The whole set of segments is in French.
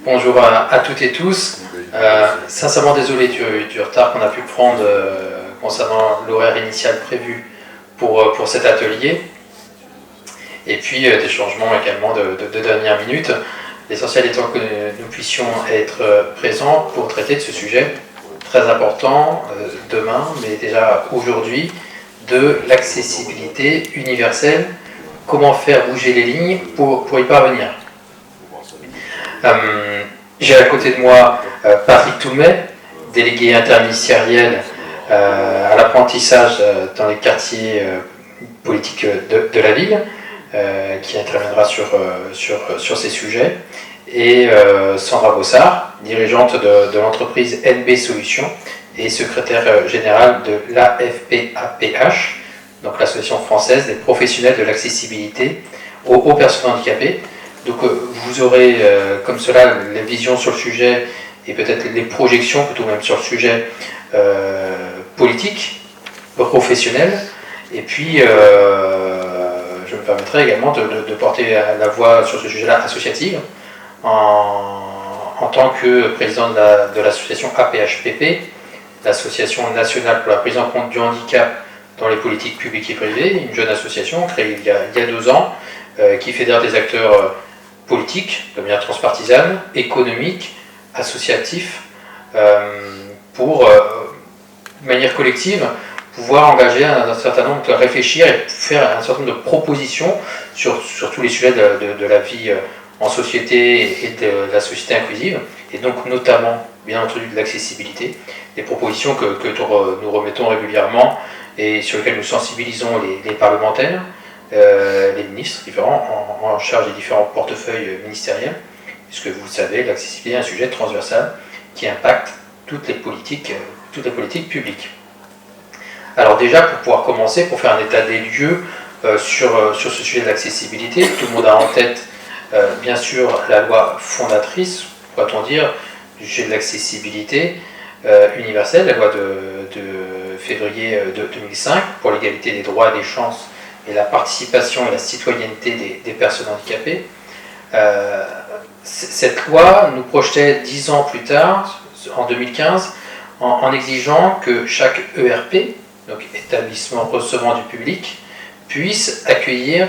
Bonjour à toutes et tous. Sincèrement désolé du retard qu'on a pu prendre concernant l'horaire initial prévu pour cet atelier. Et puis des changements également de dernière minute. L'essentiel étant que nous puissions être présents pour traiter de ce sujet très important demain, mais déjà aujourd'hui, de l'accessibilité universelle. Comment faire bouger les lignes pour y parvenir. J'ai à côté de moi Patrick Toumet, délégué interministériel à l'apprentissage dans les quartiers politiques de la ville, qui interviendra sur ces sujets, et Sandra Bossard, dirigeante de l'entreprise NB Solutions et secrétaire générale de l'AFPAPH, donc l'Association française des professionnels de l'accessibilité aux personnes handicapées. Donc vous aurez comme cela les visions sur le sujet et peut-être les projections plutôt même sur le sujet politique, professionnel. Et puis je me permettrai également de porter la voix sur ce sujet-là associative en tant que président de l'association APHPP, l'Association nationale pour la prise en compte du handicap dans les politiques publiques et privées, une jeune association créée il y a 2 ans qui fédère des acteurs politiques de manière transpartisane, économique, associatif, pour, de manière collective, pouvoir engager un certain nombre de réfléchir et faire un certain nombre de propositions sur tous les sujets de la vie en société et de la société inclusive, et donc notamment, bien entendu, de l'accessibilité, des propositions que nous remettons régulièrement et sur lesquelles nous sensibilisons les parlementaires, les ministres différents en charge des différents portefeuilles ministériels, puisque vous le savez, l'accessibilité est un sujet transversal qui impacte toutes les politiques publiques. Alors déjà, pour pouvoir commencer, pour faire un état des lieux sur ce sujet de l'accessibilité, tout le monde a en tête, bien sûr, la loi fondatrice, pourrait-on dire, du sujet de l'accessibilité universelle, la loi de février 2005 pour l'égalité des droits et des chances et la participation et la citoyenneté des personnes handicapées. Cette loi nous projetait 10 ans plus tard, en 2015, en exigeant que chaque ERP, donc établissement recevant du public, puisse accueillir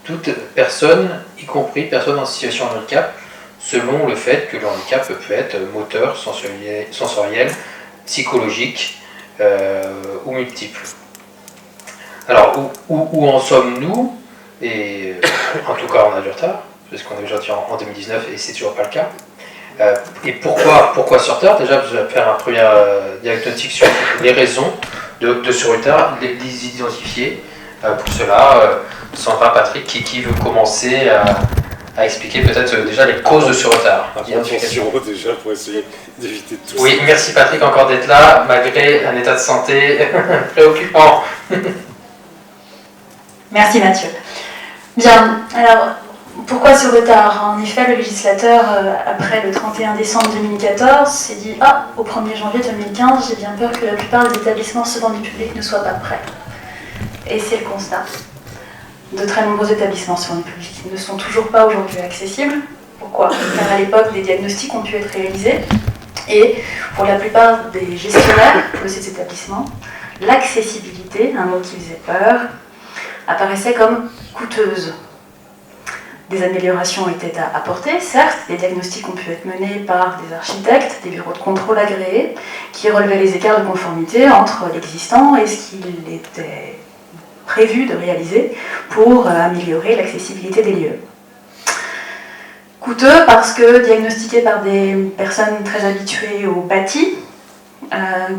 toute personne, y compris personne en situation de handicap, selon le fait que le handicap peut être moteur, sensoriel, psychologique ou multiple. Alors, où en sommes-nous? Et en tout cas, on a du retard, parce qu'on est aujourd'hui en 2019 et c'est toujours pas le cas. Et pourquoi ce retard? Déjà, je vais faire un premier diagnostic sur les raisons de ce retard, les identifier. Pour cela, Sandra, Patrick, qui veut commencer à expliquer peut-être déjà les causes de ce retard. Attention déjà pour essayer d'éviter tout ça. Oui, merci Patrick encore d'être là, malgré un état de santé préoccupant. Merci Mathieu. Bien, alors pourquoi ce retard? En effet, le législateur, après le 31 décembre 2014, s'est dit « Ah, au 1er janvier 2015, j'ai bien peur que la plupart des établissements recevant du public ne soient pas prêts. » Et c'est le constat. De très nombreux établissements recevant du public ne sont toujours pas aujourd'hui accessibles. Pourquoi? Car à l'époque, des diagnostics ont pu être réalisés et pour la plupart des gestionnaires de ces établissements, l'accessibilité, un mot qui faisait peur, apparaissait comme coûteuse. Des améliorations ont été apportées, certes, des diagnostics ont pu être menés par des architectes, des bureaux de contrôle agréés, qui relevaient les écarts de conformité entre l'existant et ce qu'il était prévu de réaliser pour améliorer l'accessibilité des lieux. Coûteux parce que diagnostiqués par des personnes très habituées au bâti,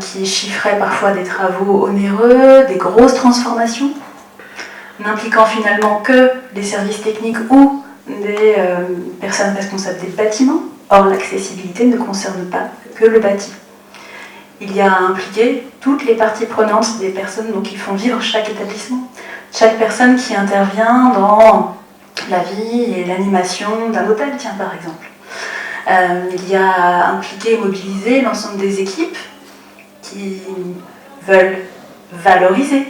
qui chiffraient parfois des travaux onéreux, des grosses transformations, n'impliquant finalement que des services techniques ou des personnes responsables des bâtiments. Or, l'accessibilité ne concerne pas que le bâti. Il y a à impliquer toutes les parties prenantes des personnes qui font vivre chaque établissement. Chaque personne qui intervient dans la vie et l'animation d'un hôtel, tiens, par exemple. Il y a à impliquer et mobiliser l'ensemble des équipes qui veulent valoriser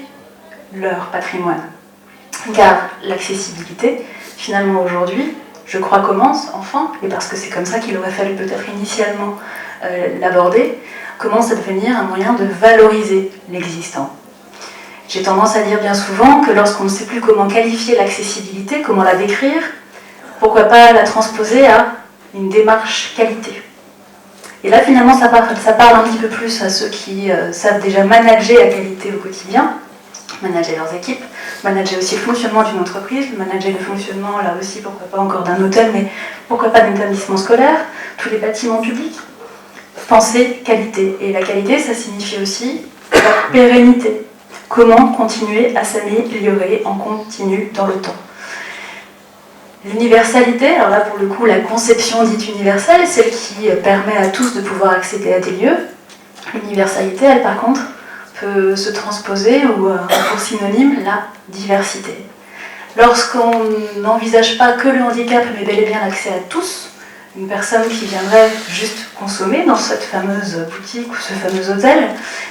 leur patrimoine. Car l'accessibilité, finalement aujourd'hui, je crois, commence enfin, et parce que c'est comme ça qu'il aurait fallu peut-être initialement l'aborder, commence à devenir un moyen de valoriser l'existant. J'ai tendance à dire bien souvent que lorsqu'on ne sait plus comment qualifier l'accessibilité, comment la décrire, pourquoi pas la transposer à une démarche qualité. Et là, finalement, ça parle un petit peu plus à ceux qui savent déjà manager la qualité au quotidien, manager leurs équipes, manager aussi le fonctionnement d'une entreprise, manager le fonctionnement, là aussi, pourquoi pas encore d'un hôtel, mais pourquoi pas d'un établissement scolaire, tous les bâtiments publics. Penser qualité. Et la qualité, ça signifie aussi la pérennité. Comment continuer à s'améliorer en continu dans le temps. L'universalité, alors là pour le coup la conception dite universelle, celle qui permet à tous de pouvoir accéder à des lieux. L'universalité, elle par contre, peut se transposer ou pour synonyme la diversité. Lorsqu'on n'envisage pas que le handicap mais bel et bien l'accès à tous, une personne qui viendrait juste consommer dans cette fameuse boutique ou ce fameux hôtel,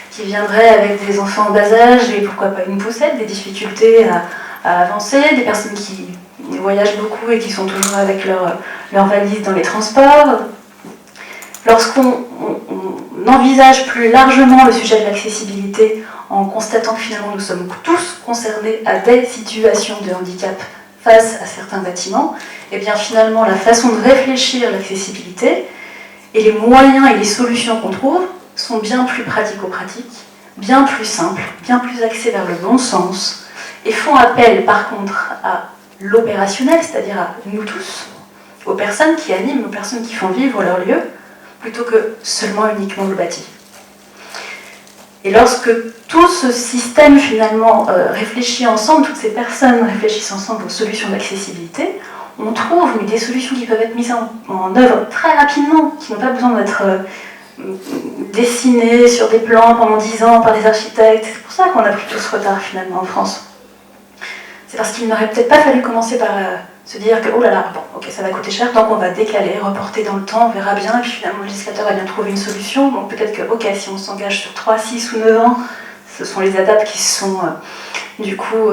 qui viendrait avec des enfants en bas âge et pourquoi pas une poussette, des difficultés à avancer, des personnes qui voyagent beaucoup et qui sont toujours avec leur valise dans les transports. Lorsqu'on envisage plus largement le sujet de l'accessibilité en constatant que finalement nous sommes tous concernés à des situations de handicap face à certains bâtiments, et bien finalement la façon de réfléchir l'accessibilité et les moyens et les solutions qu'on trouve sont bien plus pratico-pratiques, bien plus simples, bien plus axés vers le bon sens, et font appel par contre à l'opérationnel, c'est-à-dire à nous tous, aux personnes qui animent, aux personnes qui font vivre leur lieu, plutôt que seulement uniquement le bâti. Et lorsque tout ce système finalement réfléchit ensemble, toutes ces personnes réfléchissent ensemble aux solutions d'accessibilité, on trouve des solutions qui peuvent être mises en œuvre très rapidement, qui n'ont pas besoin d'être dessinées sur des plans pendant 10 ans par des architectes. C'est pour ça qu'on a pris tout ce retard finalement en France. C'est parce qu'il n'aurait peut-être pas fallu commencer par se dire que oh là là, bon, ok, ça va coûter cher, donc on va décaler, reporter dans le temps, on verra bien, et puis finalement le législateur va bien trouver une solution. Donc peut-être que, ok, si on s'engage sur 3, 6 ou 9 ans, ce sont les étapes qui sont du coup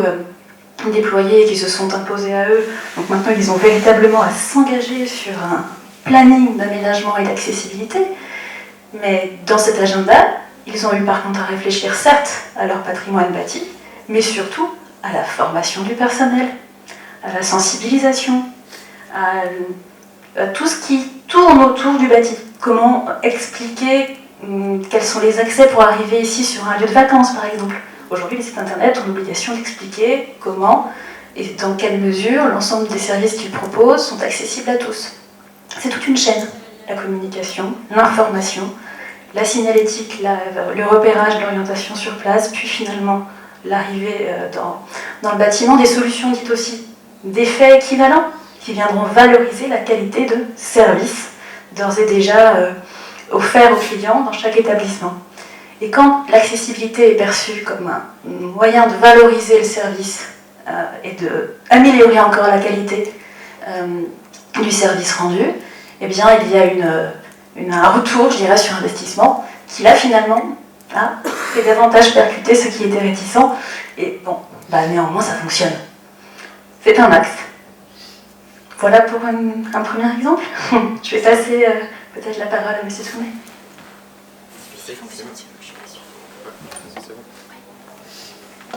déployées et qui se sont imposées à eux. Donc maintenant ils ont véritablement à s'engager sur un planning d'aménagement et d'accessibilité. Mais dans cet agenda, ils ont eu par contre à réfléchir certes à leur patrimoine bâti, mais surtout à la formation du personnel, à la sensibilisation, à tout ce qui tourne autour du bâti. Comment expliquer quels sont les accès pour arriver ici sur un lieu de vacances, par exemple. Aujourd'hui, les sites internet ont l'obligation d'expliquer comment et dans quelle mesure l'ensemble des services qu'ils proposent sont accessibles à tous. C'est toute une chaîne, la communication, l'information, la signalétique, le repérage, l'orientation sur place, puis finalement l'arrivée dans le bâtiment, des solutions dites aussi d'effets équivalents qui viendront valoriser la qualité de service d'ores et déjà offert aux clients dans chaque établissement. Et quand l'accessibilité est perçue comme un moyen de valoriser le service et d'améliorer encore la qualité du service rendu, eh bien il y a un retour, je dirais, sur investissement qui là finalement fait davantage percuter ceux qui étaient réticents. Et bon, néanmoins ça fonctionne. C'est un axe. Voilà pour un premier exemple. Je vais passer peut-être la parole à M. Soumet.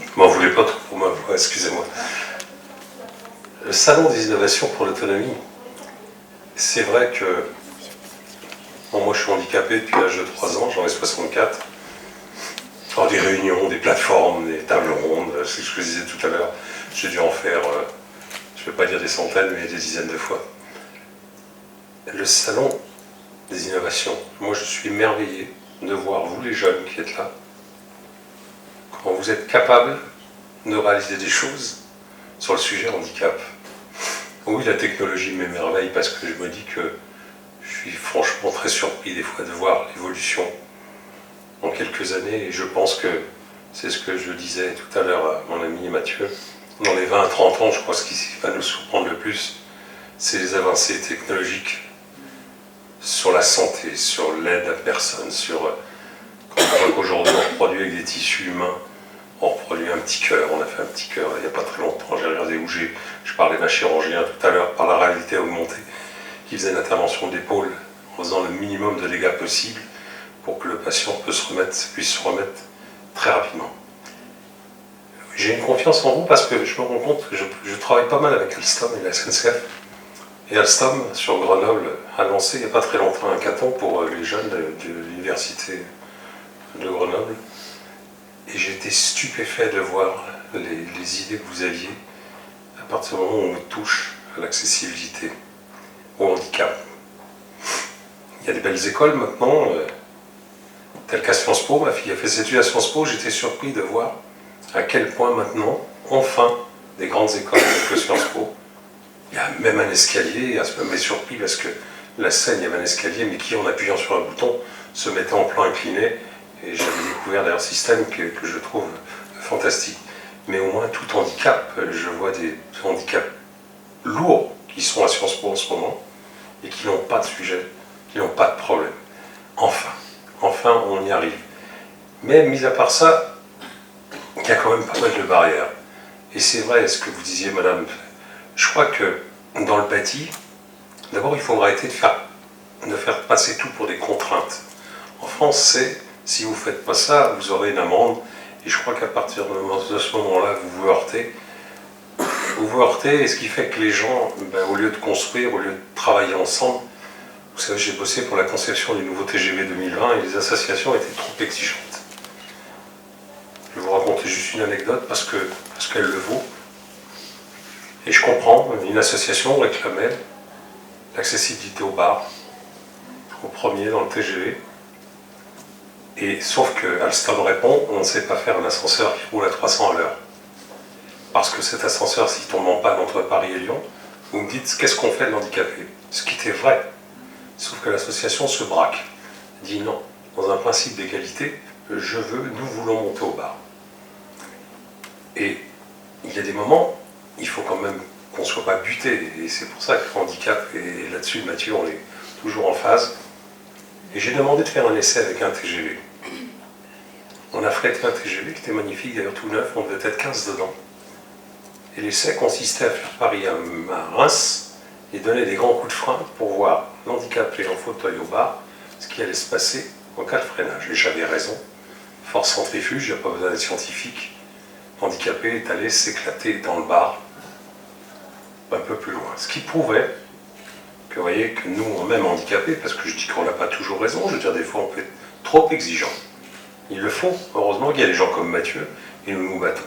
Je m'en voulais pas trop pour ma voix, excusez-moi. Le salon des innovations pour l'autonomie, c'est vrai que moi je suis handicapé depuis l'âge de 3 ans, j'en ai 64. Alors des réunions, des plateformes, des tables rondes, c'est ce que je disais tout à l'heure, j'ai dû en faire, je ne vais pas dire des centaines, mais des dizaines de fois. Le salon des innovations, moi je suis émerveillé de voir vous les jeunes qui êtes là, quand vous êtes capables de réaliser des choses sur le sujet handicap. Oui, la technologie m'émerveille parce que je me dis que je suis franchement très surpris des fois de voir l'évolution en quelques années, et je pense que c'est ce que je disais tout à l'heure à mon ami Mathieu, dans les 20 à 30 ans, je crois que ce qui va nous surprendre le plus, c'est les avancées technologiques sur la santé, sur l'aide à personne, sur quand on voit qu'aujourd'hui on produit avec des tissus humains, on reproduit un petit cœur, on a fait un petit cœur il n'y a pas très longtemps, j'ai regardé où je parlais d'un chirurgien tout à l'heure, par la réalité augmentée, qui faisait une intervention d'épaule en faisant le minimum de dégâts possible pour que le patient puisse se remettre très rapidement. J'ai une confiance en vous parce que je me rends compte que je travaille pas mal avec Alstom et la SNCF. Et Alstom, sur Grenoble, a lancé il n'y a pas très longtemps un hackathon pour les jeunes de l'université de Grenoble. Et j'ai été stupéfait de voir les idées que vous aviez à partir du moment où on me touche à l'accessibilité, au handicap. Il y a des belles écoles maintenant, telles qu'à Sciences Po. Ma fille a fait ses études à Sciences Po, j'étais surpris de voir à quel point maintenant, enfin, des grandes écoles telles que Sciences Po, il y a même un escalier, et ça m'a surpris parce que la scène, il y avait un escalier, mais qui, en appuyant sur un bouton, se mettait en plan incliné. Et j'avais découvert d'ailleurs un système que je trouve fantastique. Mais au moins, tout handicap, je vois des handicaps lourds qui sont à Sciences Po en ce moment et qui n'ont pas de sujet, qui n'ont pas de problème. Enfin, on y arrive. Mais, mis à part ça, il y a quand même pas mal de barrières. Et c'est vrai, ce que vous disiez, madame, je crois que dans le bâti, d'abord, il faut arrêter de faire passer tout pour des contraintes. En France, c'est, si vous ne faites pas ça, vous aurez une amende. Et je crois qu'à partir de ce moment-là, vous vous heurtez. Vous vous heurtez, et ce qui fait que les gens, au lieu de construire, au lieu de travailler ensemble, vous savez, j'ai bossé pour la conception du nouveau TGV 2020 et les associations étaient trop exigeantes. Je vais vous raconter juste une anecdote parce qu'elle le vaut. Et je comprends, une association réclamait l'accessibilité au bar, au premier dans le TGV. Et sauf que Alstom répond, on ne sait pas faire un ascenseur qui roule à 300 à l'heure. Parce que cet ascenseur, s'il tombe en panne entre Paris et Lyon, vous me dites, qu'est-ce qu'on fait de l'handicapé? Ce qui était vrai. Sauf que l'association se braque. Dit non, dans un principe d'égalité, nous voulons monter au bar. Et il y a des moments, il faut quand même qu'on ne soit pas buté. Et c'est pour ça que le handicap, et là-dessus, Mathieu, on est toujours en phase. Et j'ai demandé de faire un essai avec un TGV. On a frété un TGV qui était magnifique, d'ailleurs tout neuf, on devait être 15 dedans. Et l'essai consistait à faire Paris à Reims et donner des grands coups de frein pour voir l'handicapé en fauteuil au bar, ce qui allait se passer en cas de freinage. Et j'avais raison. Force centrifuge, il n'y a pas besoin d'être scientifique. Handicapé est allé s'éclater dans le bar un peu plus loin. Ce qui prouvait que, vous voyez, que nous, même handicapés, parce que je dis qu'on n'a pas toujours raison, je veux dire, des fois on peut être trop exigeant. Ils le font. Heureusement qu'il y a des gens comme Mathieu, et nous nous battons.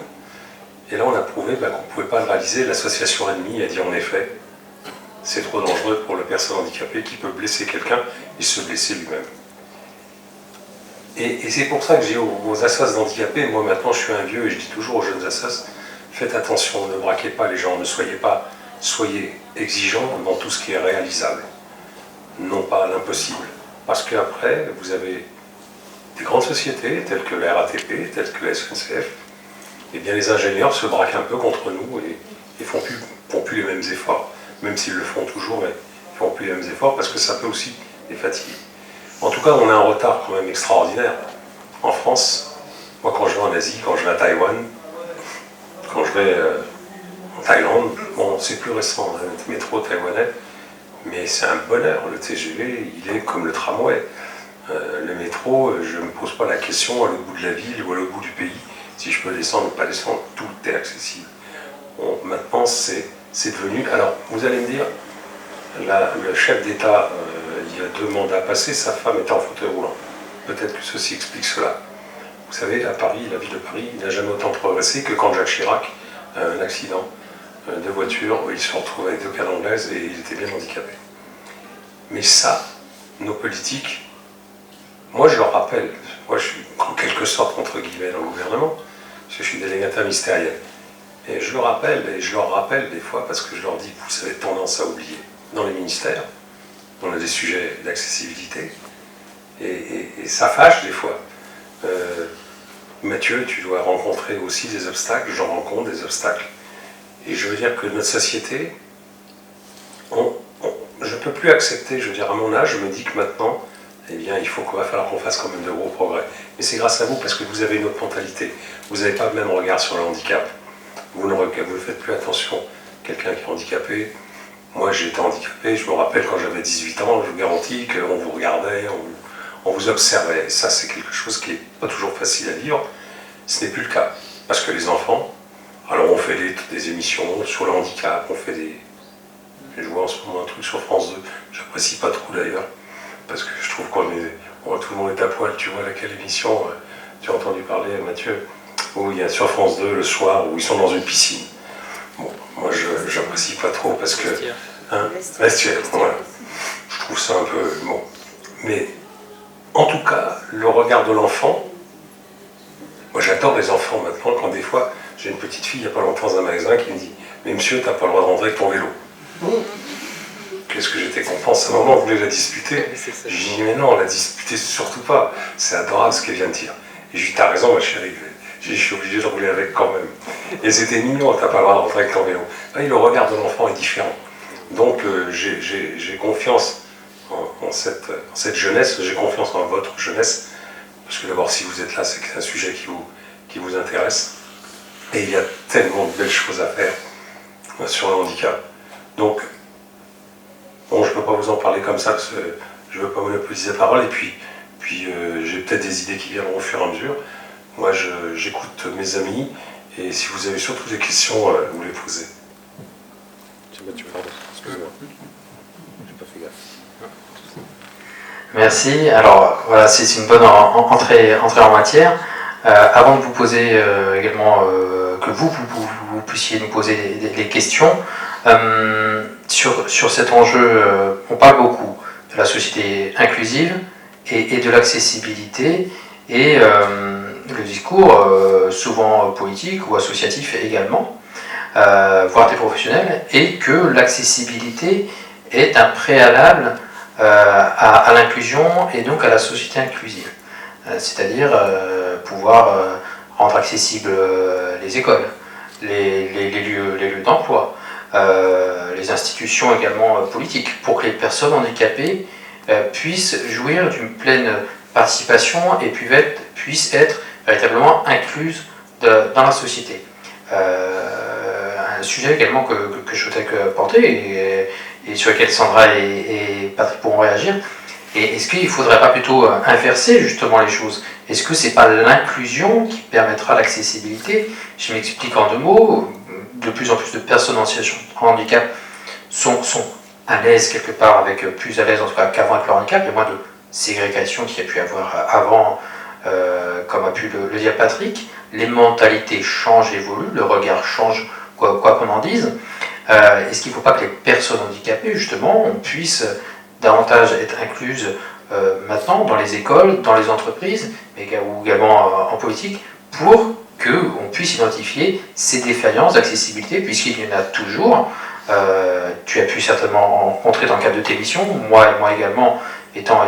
Et là, on a prouvé qu'on ne pouvait pas le réaliser. L'association ennemie a dit en effet, c'est trop dangereux pour la personne handicapée qui peut blesser quelqu'un et se blesser lui-même. Et c'est pour ça que j'ai aux assos d'handicapés, moi maintenant je suis un vieux et je dis toujours aux jeunes assos, faites attention, ne braquez pas les gens, soyez exigeants dans tout ce qui est réalisable, non pas l'impossible. Parce qu'après, vous avez des grandes sociétés telles que la RATP, telles que la SNCF, et bien les ingénieurs se braquent un peu contre nous et font plus les mêmes efforts. Même s'ils le font toujours, mais ils ne font plus les mêmes efforts parce que ça peut aussi les fatiguer. En tout cas, on a un retard quand même extraordinaire. En France, moi quand je vais en Asie, quand je vais à Taïwan, quand je vais en Thaïlande, bon c'est plus récent, hein, le métro taïwanais, mais c'est un bonheur. Le TGV, il est comme le tramway. Le métro, je ne me pose pas la question à l'autre bout de la ville ou à l'autre bout du pays, si je peux descendre ou pas descendre, tout est accessible. Bon, maintenant, c'est devenu... Alors, vous allez me dire, le chef d'État, il y a 2 mandats passés, sa femme était en fauteuil roulant. Peut-être que ceci explique cela. Vous savez, à Paris, la ville de Paris, n'a jamais autant progressé que quand Jacques Chirac a eu un accident de voiture où il se retrouve avec 2 cannes anglaises et il était bien handicapé. Mais ça, nos politiques, moi je leur rappelle, moi je suis en quelque sorte entre guillemets dans le gouvernement, parce que je suis délégataire ministériel. Et je leur rappelle des fois parce que je leur dis que vous avez tendance à oublier. Dans les ministères, on a des sujets d'accessibilité et ça fâche des fois. Mathieu, tu dois rencontrer aussi des obstacles, j'en rencontre des obstacles. Et je veux dire que notre société, je ne peux plus accepter, je veux dire à mon âge, je me dis que maintenant, eh bien il va falloir qu'on fasse quand même de gros progrès. Mais c'est grâce à vous parce que vous avez une autre mentalité. Vous n'avez pas le même regard sur le handicap. Vous ne faites plus attention. Quelqu'un qui est handicapé, moi j'ai été handicapé, je me rappelle quand j'avais 18 ans, je vous garantis qu'on vous regardait, on vous observait. Et ça c'est quelque chose qui n'est pas toujours facile à vivre. Ce n'est plus le cas. Parce que les enfants, alors on fait des émissions sur le handicap, on fait des... Je vois en ce moment un truc sur France 2, j'apprécie pas trop d'ailleurs, parce que je trouve tout le monde est à poil, tu vois laquelle émission, tu as entendu parler Mathieu, où il y a sur France 2 le soir, où ils sont dans une piscine. Bon, moi j'apprécie pas trop parce que... Vestiaire, voilà. Je trouve ça un peu... Bon. Mais en tout cas, le regard de l'enfant, moi j'adore les enfants maintenant, quand des fois, j'ai une petite fille il n'y a pas longtemps dans un magasin qui me dit « Mais monsieur, t'as pas le droit de rentrer avec ton vélo. » Qu'est-ce que j'étais content, sa maman voulait la disputer. Je dis mais non, la disputer surtout pas. C'est adorable ce qu'elle vient de dire. Et je dis t'as raison ma chérie, je suis obligé de rouler avec quand même. Et c'était mignon, t'as pas le droit de rentrer avec ton vélo. Là, le regard de l'enfant est différent. Donc j'ai confiance en cette jeunesse, j'ai confiance en votre jeunesse. Parce que d'abord si vous êtes là, c'est que c'est un sujet qui vous intéresse. Et il y a tellement de belles choses à faire sur le handicap. Donc, bon, je ne peux pas vous en parler comme ça, parce que je ne veux pas monopoliser la parole, et puis j'ai peut-être des idées qui viendront au fur et à mesure. Moi, j'écoute mes amis, et si vous avez surtout des questions, vous les posez. Pardon, excuse-moi. J'ai pas fait gaffe. Merci. Alors, voilà, c'est une bonne entrée en matière. Avant de vous poser également, que vous puissiez nous poser des questions, sur cet enjeu, on parle beaucoup de la société inclusive et de l'accessibilité, et le discours, souvent politique ou associatif également, voire des professionnels, est que l'accessibilité est un préalable à l'inclusion et donc à la société inclusive. C'est-à-dire pouvoir rendre accessibles les écoles, les lieux d'emploi, les institutions également politiques, pour que les personnes handicapées puissent jouir d'une pleine participation et puissent être véritablement incluses dans la société. Un sujet également que je souhaitais porter et sur lequel Sandra et Patrick pourront réagir. Et est-ce qu'il ne faudrait pas plutôt inverser justement les choses? Est-ce que ce n'est pas l'inclusion qui permettra l'accessibilité? Je m'explique en 2 mots. De plus en plus de personnes en situation de handicap sont à l'aise quelque part, plus à l'aise en tout cas qu'avant avec leur handicap. Il y a moins de ségrégation qu'il y a pu avoir avant, comme a pu le dire Patrick. Les mentalités changent, évoluent, le regard change, quoi qu'on en dise. Est-ce qu'il ne faut pas que les personnes handicapées, justement, puissent davantage être incluses maintenant dans les écoles, dans les entreprises, mais également en politique, pour qu'on puisse identifier ces défaillances d'accessibilité, puisqu'il y en a toujours. Tu as pu certainement en rencontrer dans le cadre de tes missions, moi également, étant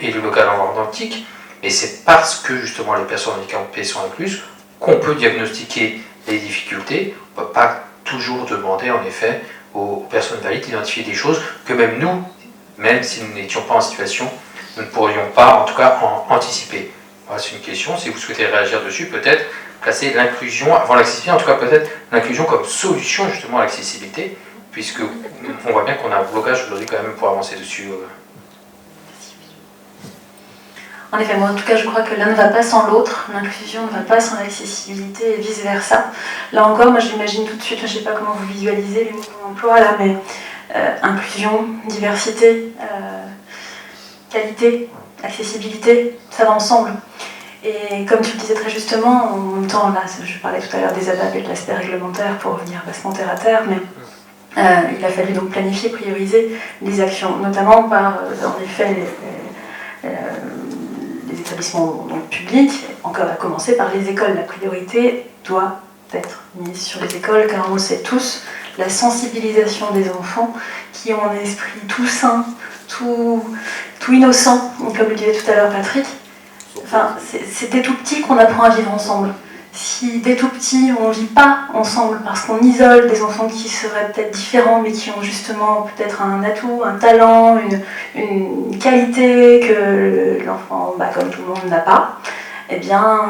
élu local en Loire-Atlantique, et c'est parce que justement les personnes handicapées sont incluses qu'on peut diagnostiquer les difficultés. On ne peut pas toujours demander en effet aux personnes valides d'identifier des choses que même nous, même si nous n'étions pas en situation, nous ne pourrions pas en tout cas anticiper. Voilà, c'est une question, si vous souhaitez réagir dessus, peut-être placer l'inclusion avant l'accessibilité, en tout cas peut-être l'inclusion comme solution justement à l'accessibilité, puisque on voit bien qu'on a un blocage aujourd'hui quand même pour avancer dessus. En effet, moi en tout cas je crois que l'un ne va pas sans l'autre, l'inclusion ne va pas sans l'accessibilité et vice-versa. Là encore, moi j'imagine tout de suite, je ne sais pas comment vous visualisez les mots qu'on emploie là, mais inclusion, diversité, qualité, accessibilité, ça va ensemble. Et comme tu le disais très justement, en même temps, là, je parlais tout à l'heure des ABAP et de l'aspect réglementaire pour revenir bassement terre à terre, mais il a fallu donc planifier, prioriser les actions, notamment par, en effet, les établissements donc, publics, encore à commencer par les écoles. La priorité doit être mise sur les écoles, car on le sait tous, la sensibilisation des enfants qui ont un esprit tout sain, tout innocent, comme le disait tout à l'heure Patrick. Enfin, c'était tout petit qu'on apprend à vivre ensemble. Si dès tout petit on ne vit pas ensemble parce qu'on isole des enfants qui seraient peut-être différents mais qui ont justement peut-être un atout, un talent, une qualité que l'enfant, comme tout le monde, n'a pas, eh bien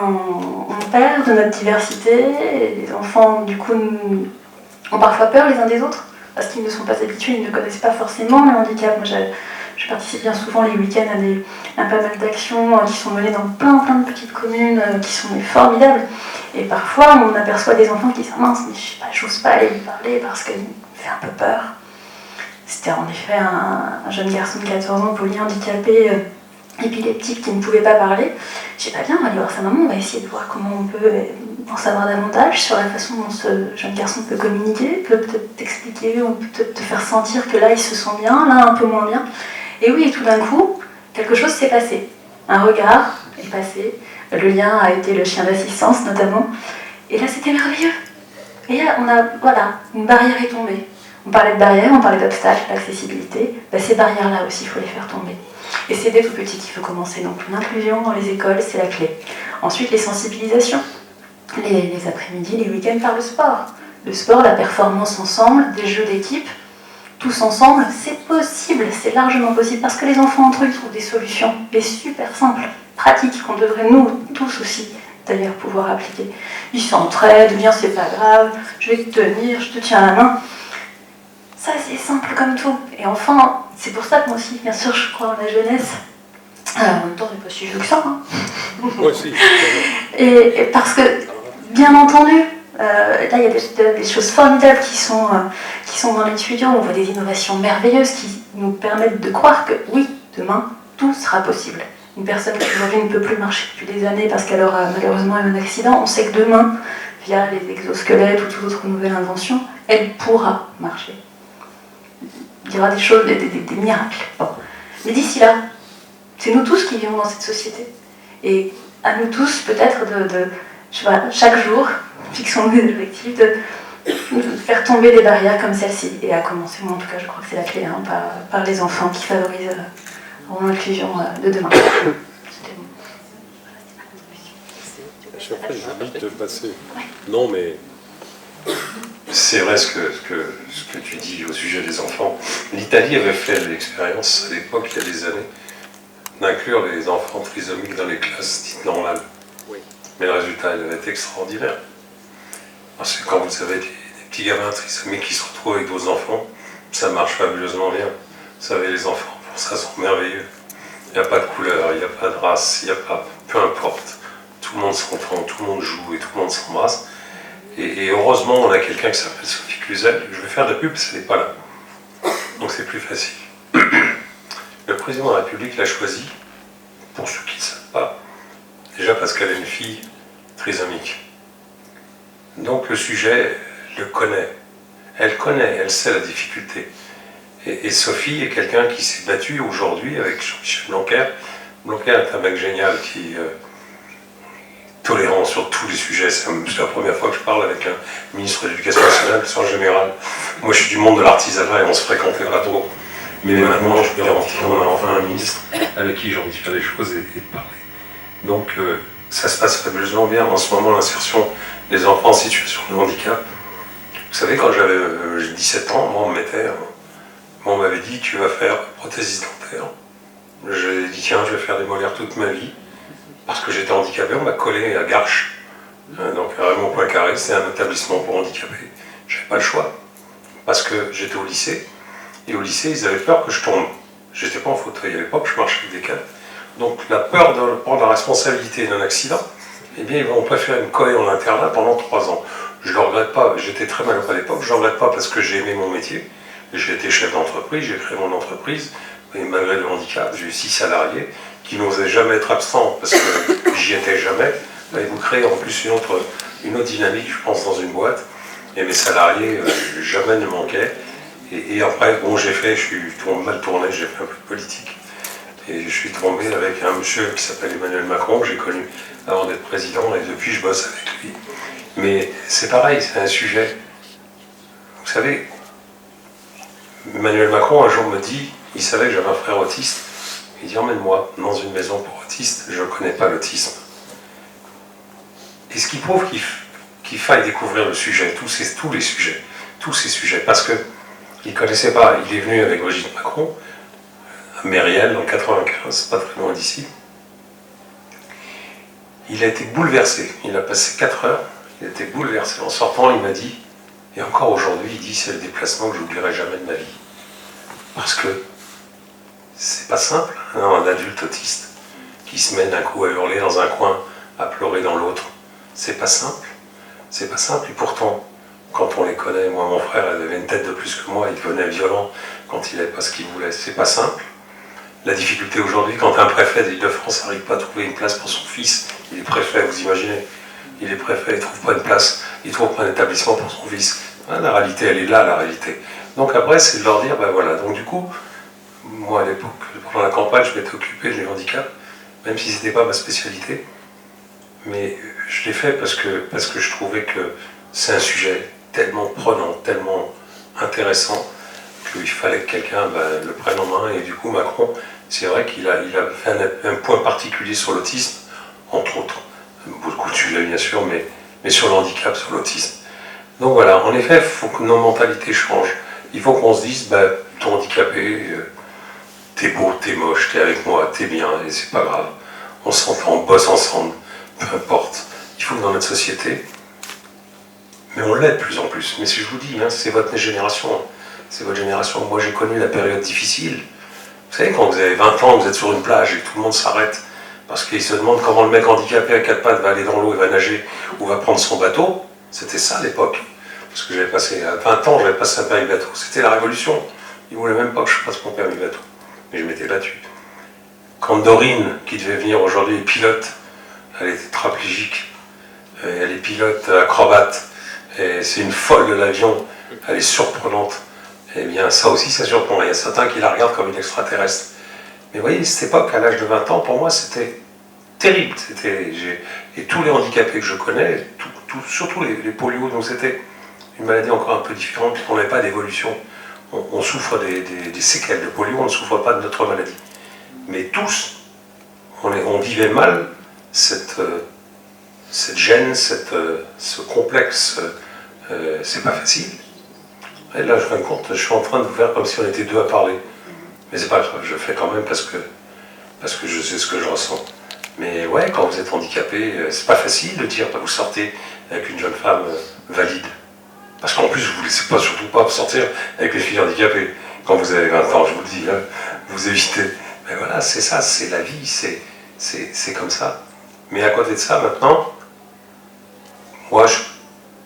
on perd de notre diversité et les enfants du coup ont parfois peur les uns des autres parce qu'ils ne sont pas habitués, ils ne connaissent pas forcément le handicap. Moi, je participe bien souvent les week-ends à pas mal d'actions qui sont menées dans plein de petites communes qui sont formidables. Et parfois, on aperçoit des enfants qui disent « mince, mais j'ose pas aller lui parler parce qu'il me fait un peu peur ». C'était en effet un jeune garçon de 14 ans polyhandicapé, épileptique, qui ne pouvait pas parler. Je dis « bien, on va aller voir sa maman, on va essayer de voir comment on peut en savoir davantage sur la façon dont ce jeune garçon peut communiquer, peut peut-être t'expliquer ou peut-être te faire sentir que là, il se sent bien, là, un peu moins bien ». Et oui, et tout d'un coup, quelque chose s'est passé. Un regard est passé, le lien a été le chien d'assistance notamment, et là c'était merveilleux. Et là, une barrière est tombée. On parlait de barrières, on parlait d'obstacles, d'accessibilité. Ces barrières-là aussi, il faut les faire tomber. Et c'est dès tout petit qu'il faut commencer. Donc l'inclusion dans les écoles, c'est la clé. Ensuite, les sensibilisations. Les après-midi, les week-ends par le sport. Le sport, la performance ensemble, des jeux d'équipe. Tous ensemble, c'est possible, c'est largement possible, parce que les enfants entre eux, ils trouvent des solutions, et super simples, pratiques, qu'on devrait nous tous aussi, d'ailleurs, pouvoir appliquer. Ils s'entraident, viens, c'est pas grave, je vais te tenir, je te tiens la main. Ça, c'est simple comme tout. Et enfin, c'est pour ça que moi aussi, bien sûr, je crois en la jeunesse. En même temps, c'est pas si vieux que ça. Moi aussi. Et parce que, bien entendu, là, il y a des choses formidables qui sont dans les tuyaux. On voit des innovations merveilleuses qui nous permettent de croire que, oui, demain, tout sera possible. Une personne qui aujourd'hui ne peut plus marcher depuis des années parce qu'elle aura malheureusement eu un accident, on sait que demain, via les exosquelettes ou toute autre nouvelle invention, elle pourra marcher. Il y aura des choses, des miracles. Bon. Mais d'ici là, c'est nous tous qui vivons dans cette société. Et à nous tous, peut-être, chaque jour, fixons des objectifs, de faire tomber des barrières comme celle-ci. Et à commencer, moi en tout cas, je crois que c'est la clé, par les enfants qui favorisent l'inclusion de demain. C'était bon. Je vais te passer. Non, mais c'est vrai ce que tu dis au sujet des enfants. L'Italie avait fait l'expérience à l'époque, il y a des années, d'inclure les enfants trisomiques dans les classes dites normales. Oui. Mais le résultat, il avait été extraordinaire. Parce que quand vous avez des petits gamins trisomiques qui se retrouvent avec d'autres enfants, ça marche fabuleusement bien. Vous savez, les enfants, pour ça, sont merveilleux. Il n'y a pas de couleur, il n'y a pas de race, il n'y a pas... Peu importe. Tout le monde s'entend, tout le monde joue et tout le monde s'embrasse. Et heureusement, on a quelqu'un qui s'appelle Sophie Cluzel. Je vais faire de la pub parce qu'elle n'est pas là. Donc c'est plus facile. Le président de la République l'a choisie, pour ceux qui ne savent pas, déjà parce qu'elle est une fille trisomique. Donc le sujet le connaît. Elle sait la difficulté. Et Sophie est quelqu'un qui s'est battu aujourd'hui avec Jean-Michel Blanquer. Blanquer est un mec génial qui est tolérant sur tous les sujets. C'est la première fois que je parle avec un ministre de l'Éducation nationale, en général. Moi je suis du monde de l'artisanat et on se fréquentait pas trop. Mais maintenant je peux garantir qu'on a enfin un ministre avec qui j'ai envie de faire des choses et de parler. Donc ça se passe fabuleusement bien en ce moment, l'insertion des enfants en situation de handicap. Vous savez, quand j'avais 17 ans, moi on m'avait dit tu vas faire prothésiste dentaire. J'ai dit tiens, je vais faire des molaires toute ma vie. Parce que j'étais handicapé, on m'a collé à Garches. Donc à Raymond Poincaré, c'est un établissement pour handicapés. J'avais pas le choix. Parce que j'étais au lycée. Et au lycée, ils avaient peur que je tombe. J'étais pas en fauteuil à l'époque, je marchais avec des cannes. Donc la peur de prendre la responsabilité d'un accident, eh bien ils vont préférer me coller en internat pendant 3 ans. Je le regrette pas, j'étais très malheureux à l'époque, je le regrette pas parce que j'ai aimé mon métier. J'ai été chef d'entreprise, j'ai créé mon entreprise, et malgré le handicap, j'ai eu 6 salariés qui n'osaient jamais être absents parce que j'y étais jamais. Et vous créez en plus une autre dynamique, je pense, dans une boîte. Et mes salariés jamais ne manquaient. Et après, bon, je suis mal tourné, j'ai fait un peu de politique. Et je suis tombé avec un monsieur qui s'appelle Emmanuel Macron, que j'ai connu avant d'être président, et depuis je bosse avec lui. Mais c'est pareil, c'est un sujet. Vous savez, Emmanuel Macron un jour me dit, il savait que j'avais un frère autiste, il dit emmène-moi dans une maison pour autistes, je ne connais pas l'autisme. Et ce qui prouve qu'il faille découvrir le sujet, tous ces sujets, parce qu'il ne connaissait pas, il est venu avec Brigitte Macron, à Mériel, dans le 95, pas très loin d'ici. Il a été bouleversé, il a passé 4 heures, il a été bouleversé. En sortant, il m'a dit, et encore aujourd'hui, il dit, c'est le déplacement que je n'oublierai jamais de ma vie. Parce que c'est pas simple, hein, un adulte autiste qui se met d'un coup à hurler dans un coin, à pleurer dans l'autre. C'est pas simple, et pourtant, quand on les connaît, moi mon frère il avait une tête de plus que moi, il devenait violent quand il n'avait pas ce qu'il voulait, c'est pas simple. La difficulté aujourd'hui, quand un préfet d'Île-de-France n'arrive pas à trouver une place pour son fils, il est préfet, vous imaginez, il est préfet, il ne trouve pas une place, il ne trouve pas un établissement pour son fils. Hein, la réalité, elle est là, la réalité. Donc après, c'est de leur dire, ben voilà, donc du coup, moi à l'époque, pendant la campagne, je m'étais occupé du handicap, même si ce n'était pas ma spécialité, mais je l'ai fait parce que je trouvais que c'est un sujet tellement prenant, tellement intéressant, qu'il fallait que quelqu'un le prenne en main. Et du coup, Macron, c'est vrai qu'il a fait un point particulier sur l'autisme, entre autres. Beaucoup de sujets, bien sûr, mais sur le handicap, sur l'autisme. Donc voilà, en effet, il faut que nos mentalités changent. Il faut qu'on se dise, t'es handicapé, t'es beau, t'es moche, t'es avec moi, t'es bien, et c'est pas grave. On s'entend, on bosse ensemble, peu importe. Il faut que dans notre société, mais on l'est de plus en plus. Mais si je vous dis, hein, c'est votre génération. C'est votre génération. Moi, j'ai connu la période difficile. Vous savez, quand vous avez 20 ans, vous êtes sur une plage et que tout le monde s'arrête parce qu'il se demande comment le mec handicapé à 4 pattes va aller dans l'eau et va nager ou va prendre son bateau. C'était ça à l'époque. Parce que j'avais passé, à 20 ans, j'avais passé un permis bateau. C'était la révolution. Ils ne voulaient même pas que je passe mon permis bateau. Mais je m'étais battu. Quand Dorine, qui devait venir aujourd'hui, est pilote, elle est tétraplégique, elle est pilote acrobate, et c'est une folle de l'avion, elle est surprenante. Eh bien, ça aussi, ça surprend. Il y a certains qui la regardent comme une extraterrestre. Mais vous voyez, cette époque, à l'âge de 20 ans, pour moi, c'était terrible. Et tous les handicapés que je connais, surtout les polios, donc c'était une maladie encore un peu différente, puisqu'on n'avait pas d'évolution. On souffre des séquelles de polio, on ne souffre pas de notre maladie. Mais tous, on vivait mal cette gêne, ce complexe. C'est pas facile. Et là, je me rends compte, je suis en train de vous faire comme si on était deux à parler. Mais c'est pas grave, je le fais quand même parce que je sais ce que je ressens. Mais ouais, quand vous êtes handicapé, c'est pas facile de dire, vous sortez avec une jeune femme valide. Parce qu'en plus, vous ne laissez pas, surtout pas sortir avec les filles handicapées. Quand vous avez 20 ans, je vous le dis, hein, vous évitez. Mais voilà, c'est ça, c'est la vie, c'est comme ça. Mais à côté de ça, maintenant, moi,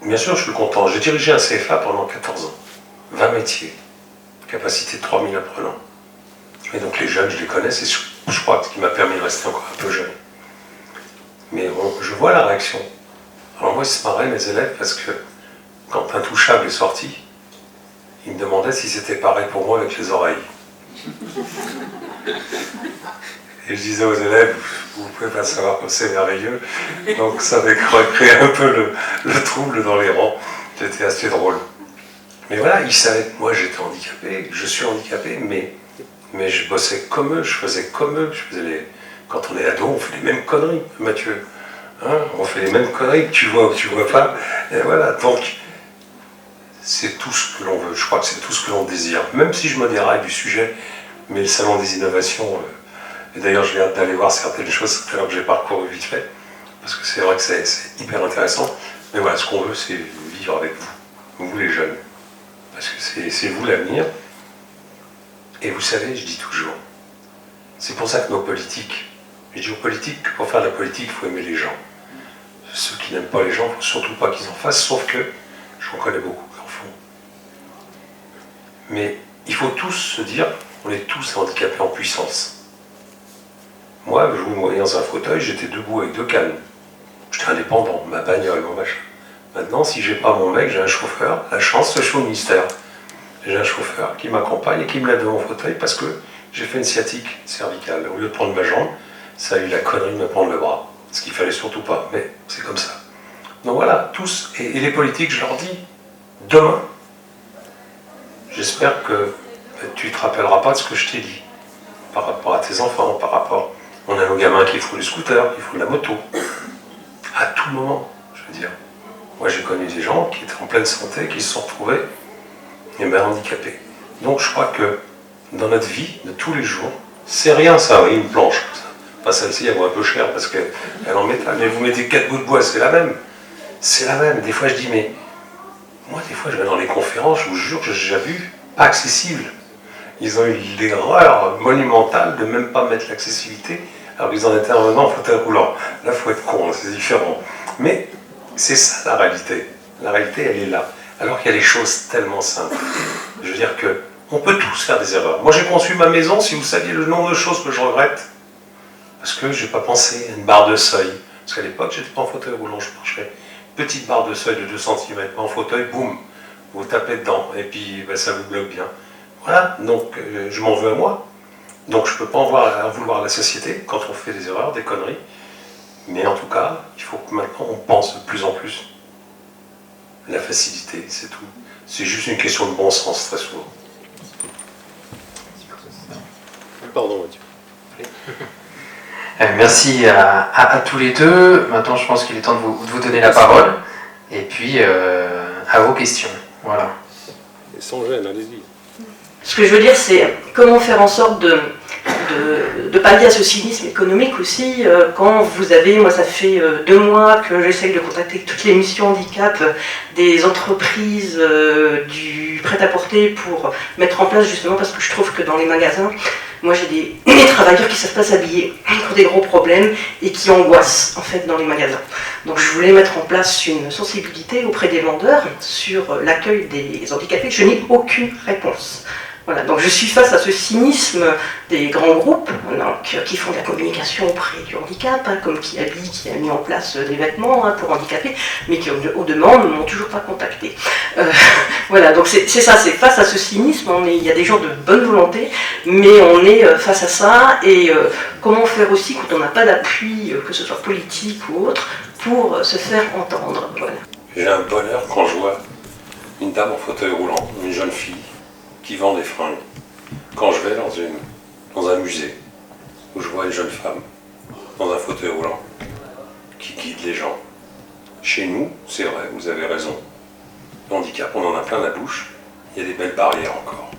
bien sûr, je suis content. J'ai dirigé un CFA pendant 14 ans. 20 métiers, capacité de 3000 apprenants. Et donc les jeunes, je les connais, c'est je crois ce qui m'a permis de rester encore un peu jeune. Mais je vois la réaction. Alors moi, ils se marraient, mes élèves, parce que quand Intouchable est sorti, ils me demandaient si c'était pareil pour moi avec les oreilles. Et je disais aux élèves, vous pouvez pas savoir comme c'est merveilleux. Donc ça avait créé un peu le trouble dans les rangs. C'était assez drôle. Mais voilà, ils savaient que moi j'étais handicapé, je suis handicapé, mais je bossais comme eux, je faisais comme eux. Quand on est ado, on fait les mêmes conneries, Mathieu. Hein, on fait les mêmes conneries que tu vois ou que tu vois pas. Et voilà, donc c'est tout ce que l'on veut, je crois que c'est tout ce que l'on désire. Même si je me déraille du sujet, mais le salon des innovations, et d'ailleurs j'ai hâte d'aller voir certaines choses tout à l'heure que j'ai parcouru vite fait, parce que c'est vrai que c'est hyper intéressant. Mais voilà, ce qu'on veut, c'est vivre avec vous les jeunes. Parce que c'est vous l'avenir. Et vous savez, je dis toujours, c'est pour ça que nos politiques, je dis aux politiques que pour faire de la politique, il faut aimer les gens. Ceux qui n'aiment pas les gens, il ne faut surtout pas qu'ils en fassent, sauf que j'en connais beaucoup qui en font. Mais il faut tous se dire, on est tous handicapés en puissance. Moi, je vous voyais dans un fauteuil, j'étais debout avec 2 cannes. J'étais indépendant, ma bagnole, mon machin. Maintenant, si j'ai pas mon mec, j'ai un chauffeur. La chance, je suis au ministère. J'ai un chauffeur qui m'accompagne et qui me lève de mon fauteuil parce que j'ai fait une sciatique cervicale. Au lieu de prendre ma jambe, ça a eu la connerie de me prendre le bras. Ce qu'il fallait surtout pas, mais c'est comme ça. Donc voilà, tous, et les politiques, je leur dis, demain, j'espère que tu ne te rappelleras pas de ce que je t'ai dit, par rapport à tes enfants, par rapport... On a nos gamins qui font du scooter, qui font de la moto, à tout moment. Je veux dire, moi j'ai connu des gens qui étaient en pleine santé, qui se sont retrouvés handicapés. Donc je crois que dans notre vie de tous les jours, c'est rien ça, oui, une planche. Pas celle-ci, elle vaut un peu cher parce qu'elle est en métal, mais vous mettez 4 bouts de bois, c'est la même. C'est la même. Des fois je dis, mais moi des fois je vais dans les conférences, je vous jure que j'ai déjà vu, pas accessible. Ils ont eu l'erreur monumentale de même pas mettre l'accessibilité, alors qu'ils en étaient en fauteuil roulant. Là, il faut être con, c'est différent. Mais c'est ça la réalité. La réalité, elle est là. Alors qu'il y a des choses tellement simples. Je veux dire qu'on peut tous faire des erreurs. Moi, j'ai conçu ma maison, si vous saviez le nombre de choses que je regrette, parce que je n'ai pas pensé à une barre de seuil. Parce qu'à l'époque, je n'étais pas en fauteuil roulant, je marchais. Petite barre de seuil de 2 cm, en fauteuil, boum, vous tapez dedans, et puis ben, ça vous bloque bien. Voilà, donc je m'en veux à moi. Donc je ne peux pas en vouloir à la société quand on fait des erreurs, des conneries. Mais en tout cas, il faut que maintenant on pense de plus en plus. La facilité, c'est tout. C'est juste une question de bon sens, très souvent. Pardon, Mathieu. Merci à tous les deux. Maintenant, je pense qu'il est temps de vous donner la parole. Et puis, à vos questions. Voilà. Et sans gêne, allez-y. Ce que je veux dire, c'est comment faire en sorte de pallier à ce cynisme économique aussi, quand vous avez, moi ça fait 2 mois que j'essaye de contacter toutes les missions handicap des entreprises du prêt-à-porter pour mettre en place, justement parce que je trouve que dans les magasins, moi j'ai des travailleurs qui ne savent pas s'habiller pour des gros problèmes et qui angoissent en fait dans les magasins. Donc je voulais mettre en place une sensibilité auprès des vendeurs sur l'accueil des handicapés. Je n'ai aucune réponse. Voilà, donc je suis face à ce cynisme des grands groupes donc, qui font de la communication auprès du handicap, hein, comme Kiabi qui a mis en place des vêtements hein, pour handicapés, mais qui, aux demandes, ne m'ont toujours pas contacté. Voilà, donc c'est ça, c'est face à ce cynisme, il y a des gens de bonne volonté, mais on est face à ça, et comment faire aussi quand on n'a pas d'appui, que ce soit politique ou autre, pour se faire entendre. Voilà. J'ai un bonheur quand je vois une dame en fauteuil roulant, une jeune fille, qui vend des fringues. Quand je vais dans un musée, où je vois une jeune femme, dans un fauteuil roulant, qui guide les gens. Chez nous, c'est vrai, vous avez raison, le handicap, on en a plein la bouche, il y a des belles barrières encore.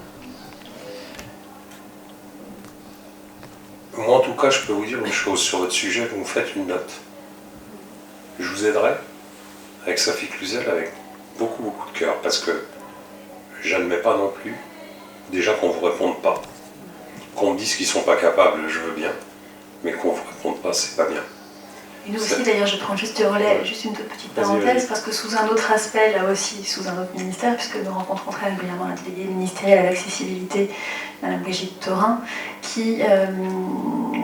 Moi, en tout cas, je peux vous dire une chose sur votre sujet, vous me faites une note. Je vous aiderai, avec Sophie Cluzel, avec beaucoup, beaucoup de cœur, parce que j'admets pas non plus, déjà qu'on ne vous réponde pas. Qu'on me dise qu'ils ne sont pas capables, je veux bien, mais qu'on ne vous réponde pas, c'est pas bien. Et nous aussi, d'ailleurs, je prends juste le relais, juste une toute petite parenthèse, parce que sous un autre aspect, là aussi, sous un autre ministère, puisque nous rencontrons très régulièrement la déléguée ministérielle à l'accessibilité, Madame Brigitte Thorin, qui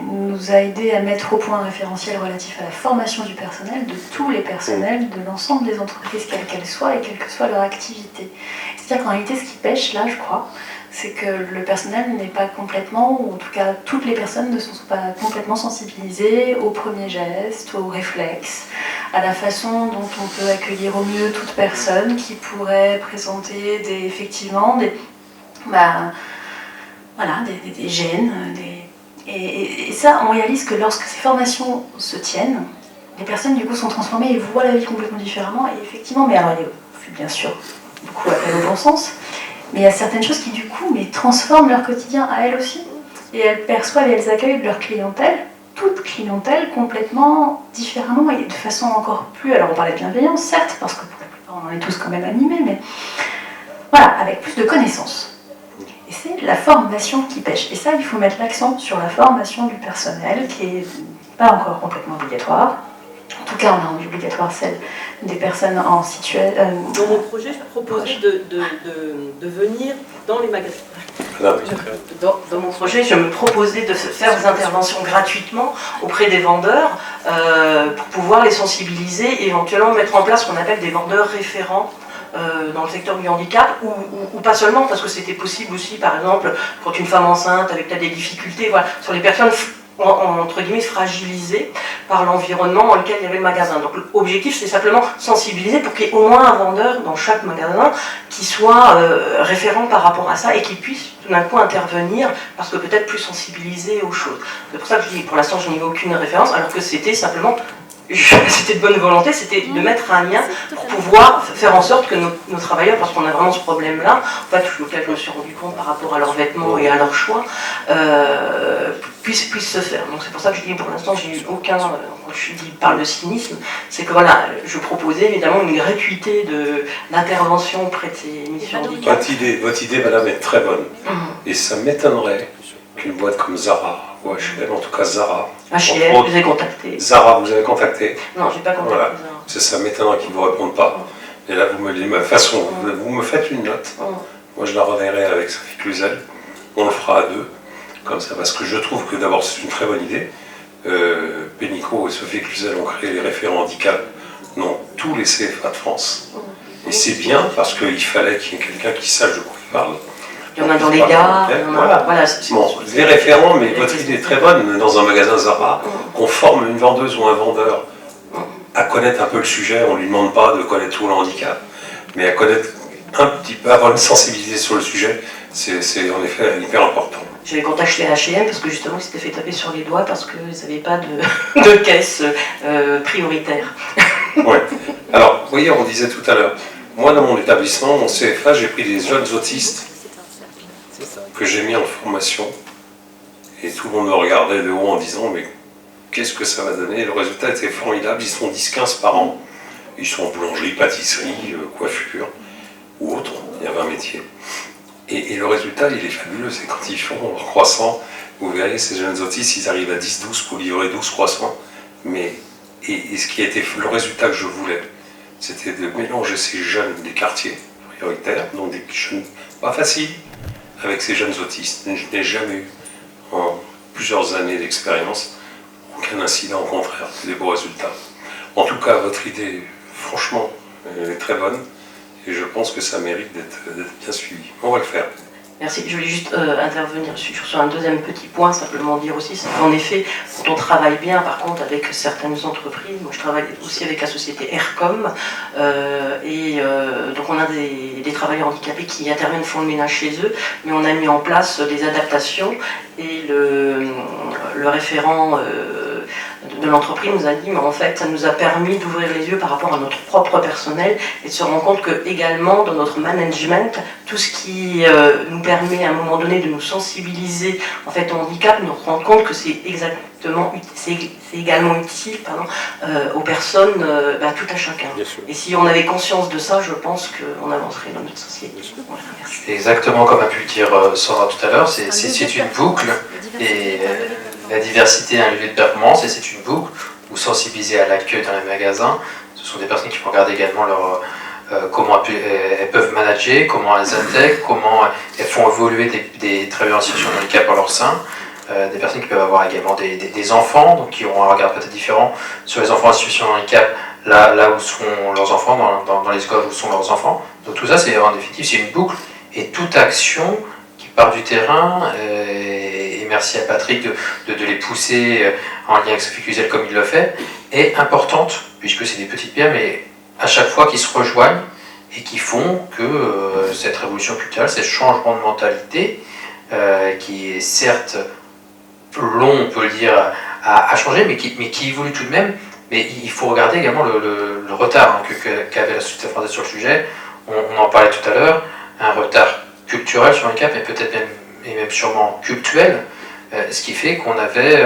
nous a aidé à mettre au point un référentiel relatif à la formation du personnel, de tous les personnels, de l'ensemble des entreprises, quelles qu'elles soient, et quelle que soit leur activité. C'est-à-dire qu'en réalité, ce qui pêche, là, je crois, c'est que le personnel n'est pas complètement, ou en tout cas toutes les personnes ne sont pas complètement sensibilisées aux premiers gestes, aux réflexes, à la façon dont on peut accueillir au mieux toute personne qui pourrait présenter effectivement des gènes. Et ça, on réalise que lorsque ces formations se tiennent, les personnes du coup sont transformées et voient la vie complètement différemment. Et effectivement, mais alors il y a bien sûr beaucoup appel au bon sens, mais il y a certaines choses qui du coup transforment leur quotidien à elles aussi. Et elles perçoivent et elles accueillent leur clientèle, toute clientèle, complètement différemment et de façon encore plus... Alors on parlait de bienveillance, certes, parce que pour la plupart on en est tous quand même animés, mais voilà, avec plus de connaissances. Et c'est la formation qui pêche. Et ça, il faut mettre l'accent sur la formation du personnel, qui n'est pas encore complètement obligatoire. En tout cas, on a rendu obligatoire celle des personnes en situation... Dans mon projet, je proposais de venir dans les magasins. Dans mon projet, je me proposais de faire des interventions gratuitement auprès des vendeurs pour pouvoir les sensibiliser et éventuellement mettre en place ce qu'on appelle des vendeurs référents dans le secteur du handicap, ou pas seulement, parce que c'était possible aussi, par exemple, quand une femme enceinte avec des difficultés, voilà, sur les personnes entre guillemets fragilisées par l'environnement dans lequel il y avait le magasin. Donc l'objectif, c'est simplement sensibiliser pour qu'il y ait au moins un vendeur dans chaque magasin qui soit référent par rapport à ça et qui puisse tout d'un coup intervenir parce que peut-être plus sensibilisé aux choses. C'est pour ça que je dis, pour l'instant, je n'ai aucune référence, alors que c'était simplement c'était de bonne volonté, c'était de mettre un lien pour pouvoir faire en sorte que nos travailleurs, parce qu'on a vraiment ce problème-là, en fait, auquel je me suis rendu compte par rapport à leurs vêtements et à leurs choix, puissent se faire. Donc c'est pour ça que je dis, pour l'instant, j'ai eu aucun, quand je parle de cynisme, c'est que voilà, je proposais évidemment une gratuité d'intervention auprès de ces missions handicap. Votre idée, madame, est très bonne. Et ça m'étonnerait qu'une boîte comme Zara, ou H&M, en tout cas Zara, H&M, vous avez contacté. Zara, vous avez contacté? Non, j'ai pas contacté Voilà. Zara. Ça m'étonnerait qu'ils ne vous répondent pas. Et là, vous me dites, de toute façon, vous me faites une note. Moi, je la reverrai avec Sophie Cluzel. On le fera à deux, comme ça, parce que je trouve que d'abord, c'est une très bonne idée. Pénicaud et Sophie Cluzel ont créé les référents handicap dans tous les CFA de France. Et c'est bien, parce qu'il fallait qu'il y ait quelqu'un qui sache de quoi il parle. Il y en a dans les gares, voilà. Bon, les référents, mais votre idée est très bonne. Dans un magasin Zara, qu'on forme une vendeuse ou un vendeur à connaître un peu le sujet, on ne lui demande pas de connaître tout le handicap, mais à connaître un petit peu, avoir une sensibilité sur le sujet, c'est en effet hyper important. J'avais contacté H&M parce que justement ils s'étaient fait taper sur les doigts parce qu'ils n'avaient pas de caisse prioritaire. Ouais. Alors, vous voyez, on disait tout à l'heure, moi dans mon établissement, mon CFA, j'ai pris des jeunes autistes que j'ai mis en formation et tout le monde me regardait de haut en disant mais qu'est-ce que ça va donner? Le résultat était formidable, ils sont 10-15 par an, ils sont en boulangerie, pâtisserie, coiffure ou autre, il y avait un métier. Et le résultat il est fabuleux, c'est quand ils font leur croissant, vous verrez ces jeunes autistes, ils arrivent à 10-12 pour livrer 12 croissants, mais et ce qui a été le résultat que je voulais, c'était de mélanger ces jeunes des quartiers prioritaires, donc des jeunes pas faciles, avec ces jeunes autistes. Je n'ai jamais eu, en plusieurs années d'expérience, aucun incident, au contraire, des beaux résultats. En tout cas, votre idée, franchement, elle est très bonne, et je pense que ça mérite d'être bien suivi. On va le faire. Merci. Je voulais juste intervenir sur un deuxième petit point, simplement dire aussi, c'est qu'en effet, quand on travaille bien, par contre, avec certaines entreprises, moi je travaille aussi avec la société Aircom, donc on a des travailleurs handicapés qui interviennent, font le ménage chez eux, mais on a mis en place des adaptations, et le référent de l'entreprise nous a dit, mais en fait, ça nous a permis d'ouvrir les yeux par rapport à notre propre personnel et de se rendre compte que également dans notre management, tout ce qui nous permet à un moment donné de nous sensibiliser en fait au handicap, nous rendre compte que c'est également utile aux personnes, tout à chacun. Et si on avait conscience de ça, je pense qu'on avancerait dans notre société. Voilà, merci. Exactement comme a pu le dire Sandra tout à l'heure, c'est une boucle, et la diversité est un levier de performance, et c'est une boucle où sensibiliser à l'accueil dans les magasins, ce sont des personnes qui vont regarder également comment elles peuvent manager, comment elles intègrent, comment elles font évoluer des travailleurs en situation de handicap en leur sein, des personnes qui peuvent avoir également des enfants, donc qui auront un regard peut-être différent sur les enfants en situation de handicap, là où sont leurs enfants, dans les écoles où sont leurs enfants. Donc tout ça, c'est en définitive, c'est une boucle, et toute action qui part du terrain, et merci à Patrick de les pousser en lien avec Sophie Cluzel comme il le fait, est importante, puisque c'est des petites pierres, mais à chaque fois qu'ils se rejoignent et qui font que cette révolution culturelle, ce changement de mentalité, qui est certes long, on peut le dire, à changer, mais qui évolue tout de même. Mais il faut regarder également le retard qu'avait la société française sur le sujet. On en parlait tout à l'heure, un retard culturel sur le handicap, mais peut-être même sûrement cultuel, ce qui fait qu'on avait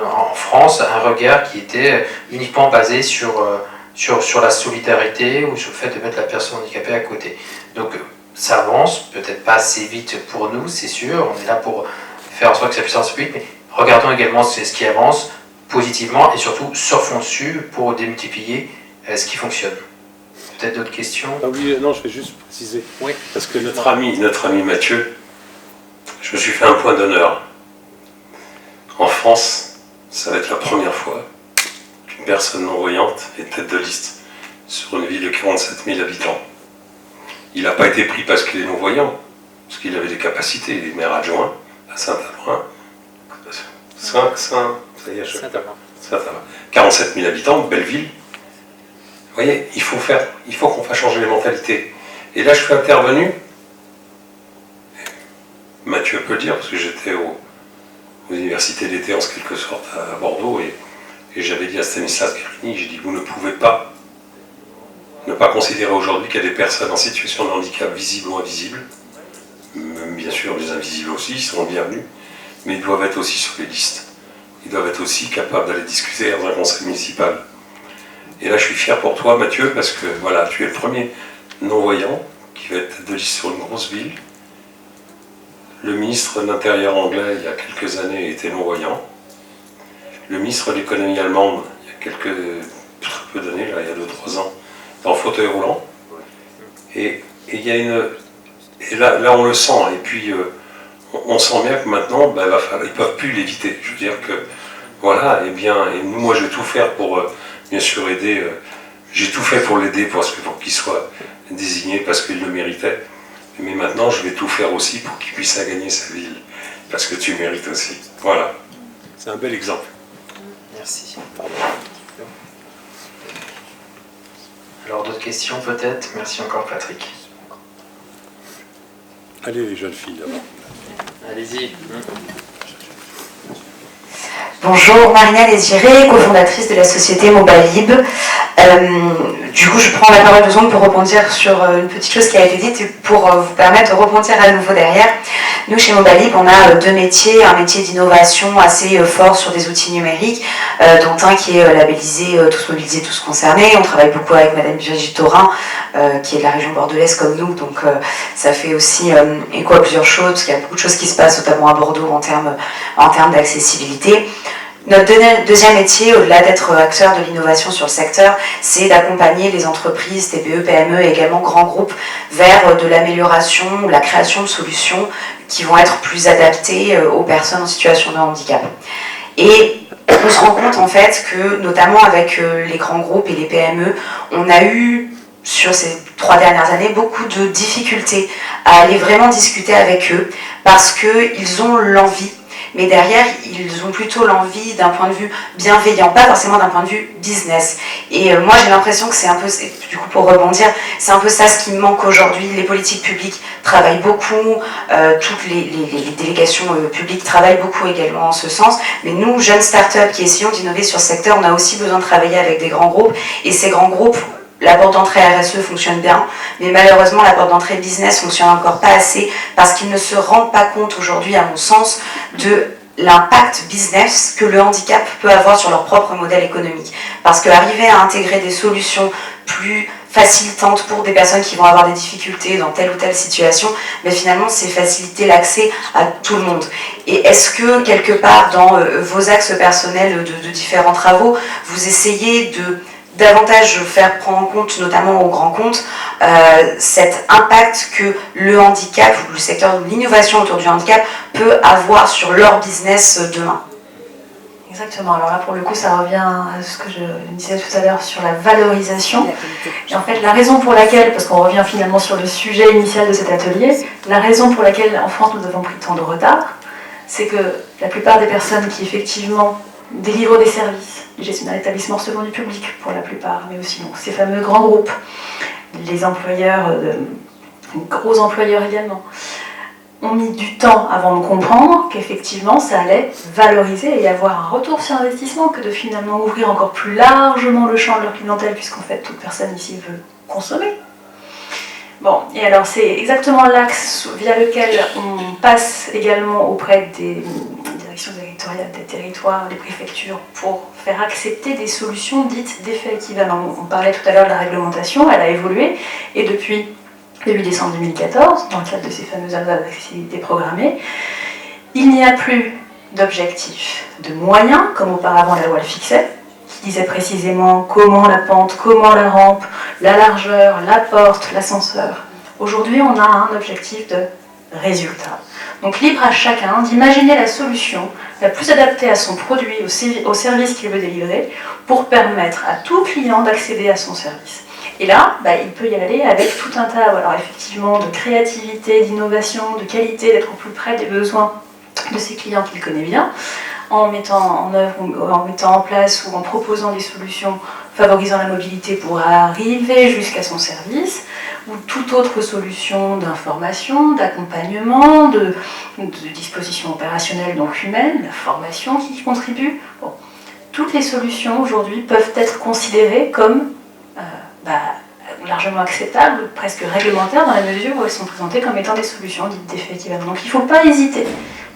en France un regard qui était uniquement basé sur la solidarité ou sur le fait de mettre la personne handicapée à côté. Donc ça avance, peut-être pas assez vite pour nous, c'est sûr, on est là pour faire en sorte que ça puisse avancer plus vite, mais regardons également ce qui avance positivement et surtout surfons dessus pour démultiplier ce qui fonctionne. Peut-être d'autres questions? Ah oui, non, je vais juste préciser. Oui. Parce que notre ami Mathieu, je me suis fait un point d'honneur. En France, ça va être la première fois qu'une personne non-voyante est tête de liste sur une ville de 47 000 habitants. Il n'a pas été pris parce qu'il est non-voyant, parce qu'il avait des capacités. Il est maire adjoint à Saint-Amorin. Saint-Amorin. 47 000 habitants, belle ville. Vous voyez, il faut qu'on fasse changer les mentalités. Et là, je suis intervenu, Mathieu peut le dire, parce que j'étais aux universités d'été en quelque sorte à Bordeaux, et Et j'avais dit à Stanislas Guerini, j'ai dit, vous ne pouvez pas ne pas considérer aujourd'hui qu'il y a des personnes en situation de handicap visibles ou invisibles. Bien sûr, les invisibles aussi, ils seront bienvenus, mais ils doivent être aussi sur les listes. Ils doivent être aussi capables d'aller discuter dans un conseil municipal. Et là, je suis fier pour toi, Mathieu, parce que voilà, tu es le premier non-voyant qui va être tête de liste sur une grosse ville. Le ministre de l'Intérieur anglais, il y a quelques années, était non-voyant. Le ministre de l'économie allemande, il y a très peu d'années, là, il y a 2-3 ans, dans le fauteuil roulant. Et il y a et là, on le sent. Et puis, on sent bien que maintenant, ben, ils ne peuvent plus l'éviter. Je veux dire que, voilà, et moi, je vais tout faire pour, bien sûr, aider. J'ai tout fait pour l'aider pour qu'il soit désigné parce qu'il le méritait. Mais maintenant, je vais tout faire aussi pour qu'il puisse gagner sa ville. Parce que tu mérites aussi. Voilà. C'est un bel exemple. Merci. Pardon. Alors d'autres questions peut-être? Merci encore Patrick. Allez les jeunes filles d'abord. Allez-y. Bonjour, Marina Désiré, cofondatrice de la société Mobalib. Du coup, je prends la parole 2 secondes pour rebondir sur une petite chose qui a été dite et pour vous permettre de rebondir à nouveau derrière. Nous, chez Mobalib, on a 2 métiers, un métier d'innovation assez fort sur des outils numériques, dont un qui est labellisé Tous mobilisés, tous concernés. On travaille beaucoup avec Madame Brigitte Taurin, qui est de la région bordelaise comme nous, donc ça fait aussi écho à plusieurs choses, parce qu'il y a beaucoup de choses qui se passent, notamment à Bordeaux, en termes d'accessibilité. Notre deuxième métier, au-delà d'être acteur de l'innovation sur le secteur, c'est d'accompagner les entreprises, TPE, PME et également grands groupes vers de l'amélioration, la création de solutions qui vont être plus adaptées aux personnes en situation de handicap. Et on se rend compte en fait que, notamment avec les grands groupes et les PME, on a eu sur ces 3 dernières années beaucoup de difficultés à aller vraiment discuter avec eux parce qu'ils ont l'envie, mais derrière, ils ont plutôt l'envie d'un point de vue bienveillant, pas forcément d'un point de vue business. Et moi, j'ai l'impression que c'est un peu, du coup, pour rebondir, c'est un peu ça ce qui manque aujourd'hui. Les politiques publiques travaillent beaucoup, toutes les délégations publiques travaillent beaucoup également en ce sens. Mais nous, jeunes startups qui essayons d'innover sur ce secteur, on a aussi besoin de travailler avec des grands groupes. Et ces grands groupes, la porte d'entrée RSE fonctionne bien, mais malheureusement la porte d'entrée business fonctionne encore pas assez parce qu'ils ne se rendent pas compte aujourd'hui, à mon sens, de l'impact business que le handicap peut avoir sur leur propre modèle économique. Parce qu'arriver à intégrer des solutions plus facilitantes pour des personnes qui vont avoir des difficultés dans telle ou telle situation, mais finalement c'est faciliter l'accès à tout le monde. Et est-ce que quelque part dans vos axes personnels de différents travaux, vous essayez de davantage faire prendre en compte, notamment aux grands comptes, cet impact que le handicap ou le secteur de l'innovation autour du handicap peut avoir sur leur business demain? Exactement, alors là pour le coup ça revient à ce que je disais tout à l'heure sur la valorisation. Et en fait la raison pour laquelle, parce qu'on revient finalement sur le sujet initial de cet atelier, la raison pour laquelle en France nous avons pris tant de retard, c'est que la plupart des personnes qui effectivement délivrent des services, les gestionnaires d'établissements recevant du public pour la plupart, mais aussi donc, ces fameux grands groupes, les employeurs, gros employeurs également, ont mis du temps avant de comprendre qu'effectivement ça allait valoriser et avoir un retour sur investissement que de finalement ouvrir encore plus largement le champ de leur clientèle, puisqu'en fait toute personne ici veut consommer. Bon, et alors c'est exactement l'axe via lequel on passe également auprès des directions territoriales, des territoires, des préfectures, pour faire accepter des solutions dites d'effet équivalent. On parlait tout à l'heure de la réglementation, elle a évolué, et depuis le 8 décembre 2014, dans le cadre de ces fameuses agendas d'accessibilité programmées, il n'y a plus d'objectifs de moyens, comme auparavant la loi le fixait, qui disait précisément comment la pente, comment la rampe, la largeur, la porte, l'ascenseur. Aujourd'hui, on a un objectif de résultat. Donc libre à chacun d'imaginer la solution la plus adaptée à son produit, au service qu'il veut délivrer, pour permettre à tout client d'accéder à son service. Et là, il peut y aller avec tout un tas, alors effectivement, de créativité, d'innovation, de qualité, d'être au plus près des besoins de ses clients qu'il connaît bien, en mettant en œuvre, en mettant en place ou en proposant des solutions favorisant la mobilité pour arriver jusqu'à son service, ou toute autre solution d'information, d'accompagnement, de disposition opérationnelle donc humaine, la formation qui y contribue. Bon. toutes les solutions aujourd'hui peuvent être considérées comme largement acceptables, presque réglementaires, dans la mesure où elles sont présentées comme étant des solutions dites définitivement. Donc il ne faut pas hésiter,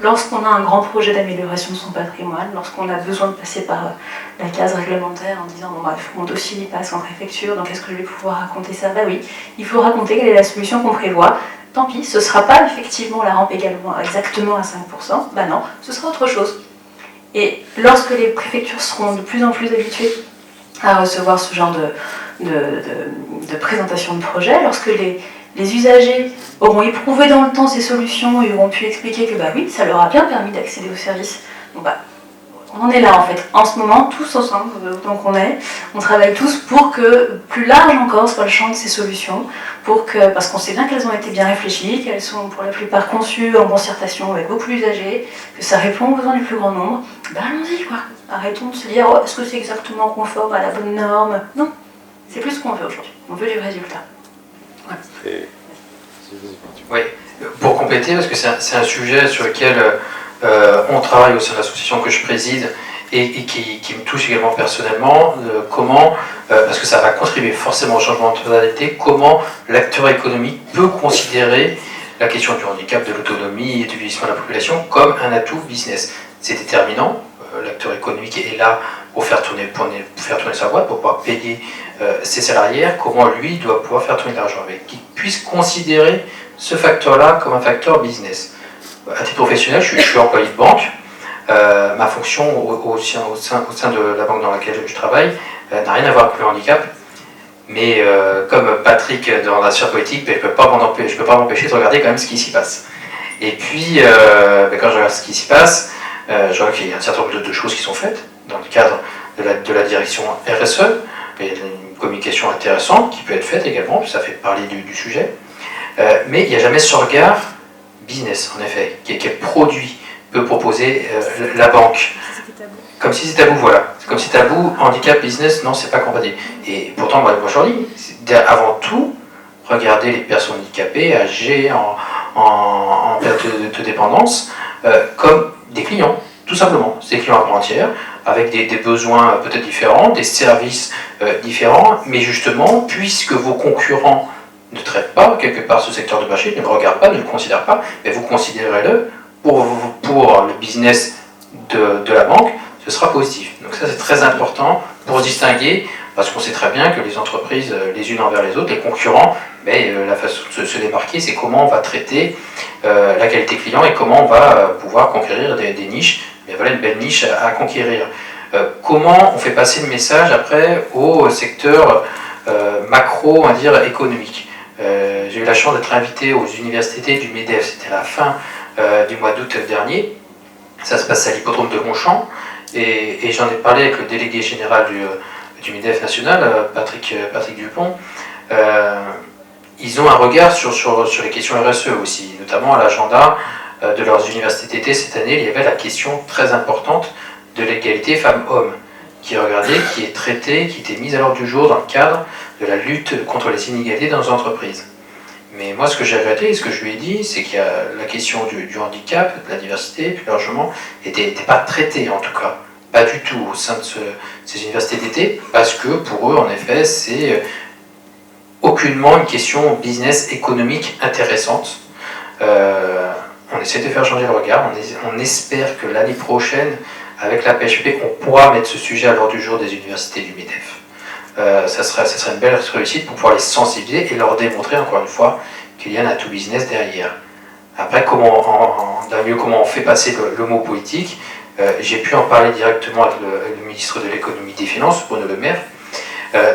lorsqu'on a un grand projet d'amélioration de son patrimoine, lorsqu'on a besoin de passer par la case réglementaire en disant bon, mon dossier il passe en préfecture, donc est-ce que je vais pouvoir raconter ça? Bah oui, il faut raconter quelle est la solution qu'on prévoit. Tant pis, ce ne sera pas effectivement la rampe également exactement à 5%, bah non, ce sera autre chose. Et lorsque les préfectures seront de plus en plus habituées à recevoir ce genre de présentation de projet, lorsque les usagers auront éprouvé dans le temps ces solutions et auront pu expliquer que bah oui, ça leur a bien permis d'accéder aux services, bon bah, on en est là en fait, en ce moment, tous ensemble, donc on travaille tous pour que plus large encore soit le champ de ces solutions, parce qu'on sait bien qu'elles ont été bien réfléchies, qu'elles sont pour la plupart conçues en concertation avec beaucoup d'usagers, que ça répond aux besoins du plus grand nombre, ben allons-y quoi. Arrêtons de se dire oh, est-ce que c'est exactement conforme à la bonne norme? Non, c'est plus ce qu'on veut aujourd'hui, on veut du résultat. Ouais. Oui, pour compléter, parce que c'est un sujet sur lequel on travaille au sein de l'association que je préside et qui me touche également personnellement, comment, parce que ça va contribuer forcément au changement de mentalité, comment l'acteur économique peut considérer la question du handicap, de l'autonomie et du vieillissement de la population comme un atout business. C'est déterminant, l'acteur économique est là pour faire tourner sa boîte, pour pouvoir payer ses salariés, comment lui doit pouvoir faire tourner de l'argent, avec qu'il puisse considérer ce facteur-là comme un facteur business. À titre professionnel, je suis employé de banque. Ma fonction au sein de la banque dans laquelle je travaille n'a rien à voir avec le handicap. Mais comme Patrick dans la sphère politique, je ne peux pas m'empêcher de regarder quand même ce qui s'y passe. Et puis, quand je regarde ce qui s'y passe, je vois qu'il y a un certain nombre de choses qui sont faites dans le cadre de la direction RSE. Il y a une communication intéressante qui peut être faite également, ça fait parler du sujet. Mais il n'y a jamais ce regard business, en effet, quel produit peut proposer la banque. Comme si c'était tabou, voilà. C'est comme si tabou, handicap, business, non, c'est pas compatible. Et pourtant, moi je leur dis, avant tout, regardez les personnes handicapées, âgées, en perte de dépendance, comme des clients, tout simplement. C'est des clients à part entière, avec des besoins peut-être différents, des services différents, mais justement, puisque vos concurrents ne traitent pas quelque part ce secteur de marché, ne le regardent pas, ne le considèrent pas, mais vous considérez-le pour le business de la banque, ce sera positif. Donc ça c'est très important pour se distinguer, parce qu'on sait très bien que les entreprises, les unes envers les autres, les concurrents, la façon de se démarquer, c'est comment on va traiter la qualité client et comment on va pouvoir conquérir des niches. Mais voilà une belle niche à conquérir. Comment on fait passer le message après au secteur macro, on va dire, économique. J'ai eu la chance d'être invité aux universités du MEDEF, c'était à la fin du mois d'août dernier. Ça se passe à l'hippodrome de Longchamp et j'en ai parlé avec le délégué général du MEDEF national, Patrick Dupont. Ils ont un regard sur les questions RSE aussi, notamment à l'agenda de leurs universités d'été cette année. Il y avait la question très importante de l'égalité femmes-hommes qui est regardée, qui est traitée, qui était mise à l'ordre du jour dans le cadre de la lutte contre les inégalités dans les entreprises. Mais moi, ce que j'ai regretté et ce que je lui ai dit, c'est que la question du handicap, de la diversité, plus largement, n'était pas traitée, en tout cas. Pas du tout au sein de ces universités d'été, parce que pour eux, en effet, c'est aucunement une question business économique intéressante. On essaie de faire changer le regard, on espère que l'année prochaine, avec la PHP, on pourra mettre ce sujet à l'ordre du jour des universités du MEDEF. Ça serait une belle réussite pour pouvoir les sensibiliser et leur démontrer encore une fois qu'il y a un atout business derrière. Après, comment on fait passer le mot politique, j'ai pu en parler directement avec le ministre de l'économie et des finances, Bruno Le Maire,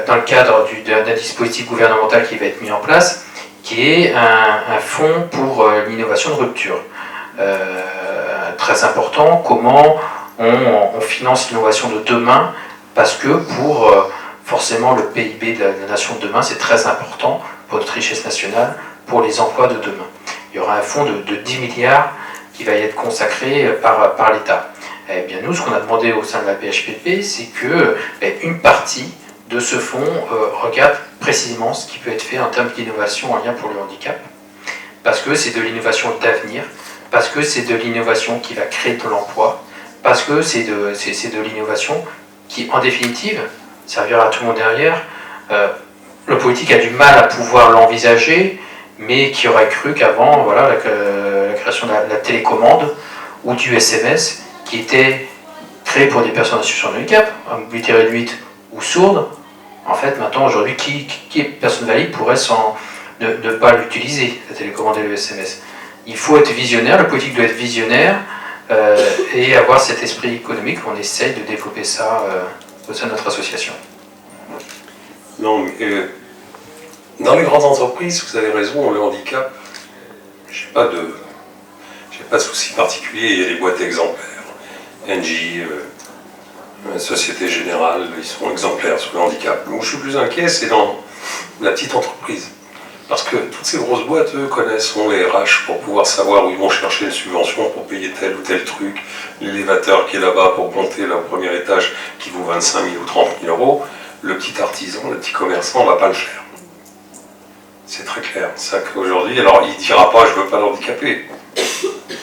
dans le cadre d'un dispositif gouvernemental qui va être mis en place, qui est un fonds pour l'innovation de rupture. Très important, comment on finance l'innovation de demain, parce que pour forcément le PIB de la nation de demain, c'est très important pour notre richesse nationale, pour les emplois de demain. Il y aura un fonds de 10 milliards qui va y être consacré par l'État. Eh bien nous, ce qu'on a demandé au sein de la PHPP, c'est que une partie de ce fonds regarde précisément ce qui peut être fait en termes d'innovation en lien pour le handicap, parce que c'est de l'innovation d'avenir, parce que c'est de l'innovation qui va créer de l'emploi, parce que c'est de l'innovation qui, en définitive, servira à tout le monde derrière. Le politique a du mal à pouvoir l'envisager, mais qui aurait cru qu'avant, voilà, la création de la télécommande ou du SMS, qui était créé pour des personnes en situation de handicap, à mobilité réduite ou sourde, en fait, maintenant, aujourd'hui, qui est personne valide pourrait ne pas l'utiliser, la télécommande et le SMS. Il faut être visionnaire, le politique doit être visionnaire et avoir cet esprit économique. On essaye de développer ça au sein de notre association. Non, mais dans les grandes entreprises, vous avez raison, le handicap, j'ai pas de souci particulier. Il y a des boîtes exemplaires. Engie, Société Générale, ils sont exemplaires sur le handicap. Où je suis plus inquiet, c'est dans la petite entreprise. Parce que toutes ces grosses boîtes, eux, connaissent les RH pour pouvoir savoir où ils vont chercher une subvention pour payer tel ou tel truc. L'élévateur qui est là-bas pour monter le premier étage qui vaut 25 000 ou 30 000 euros. Le petit artisan, le petit commerçant, ne va pas le faire. C'est très clair. C'est ça qu'aujourd'hui, alors il ne dira pas « je ne veux pas l'handicaper ».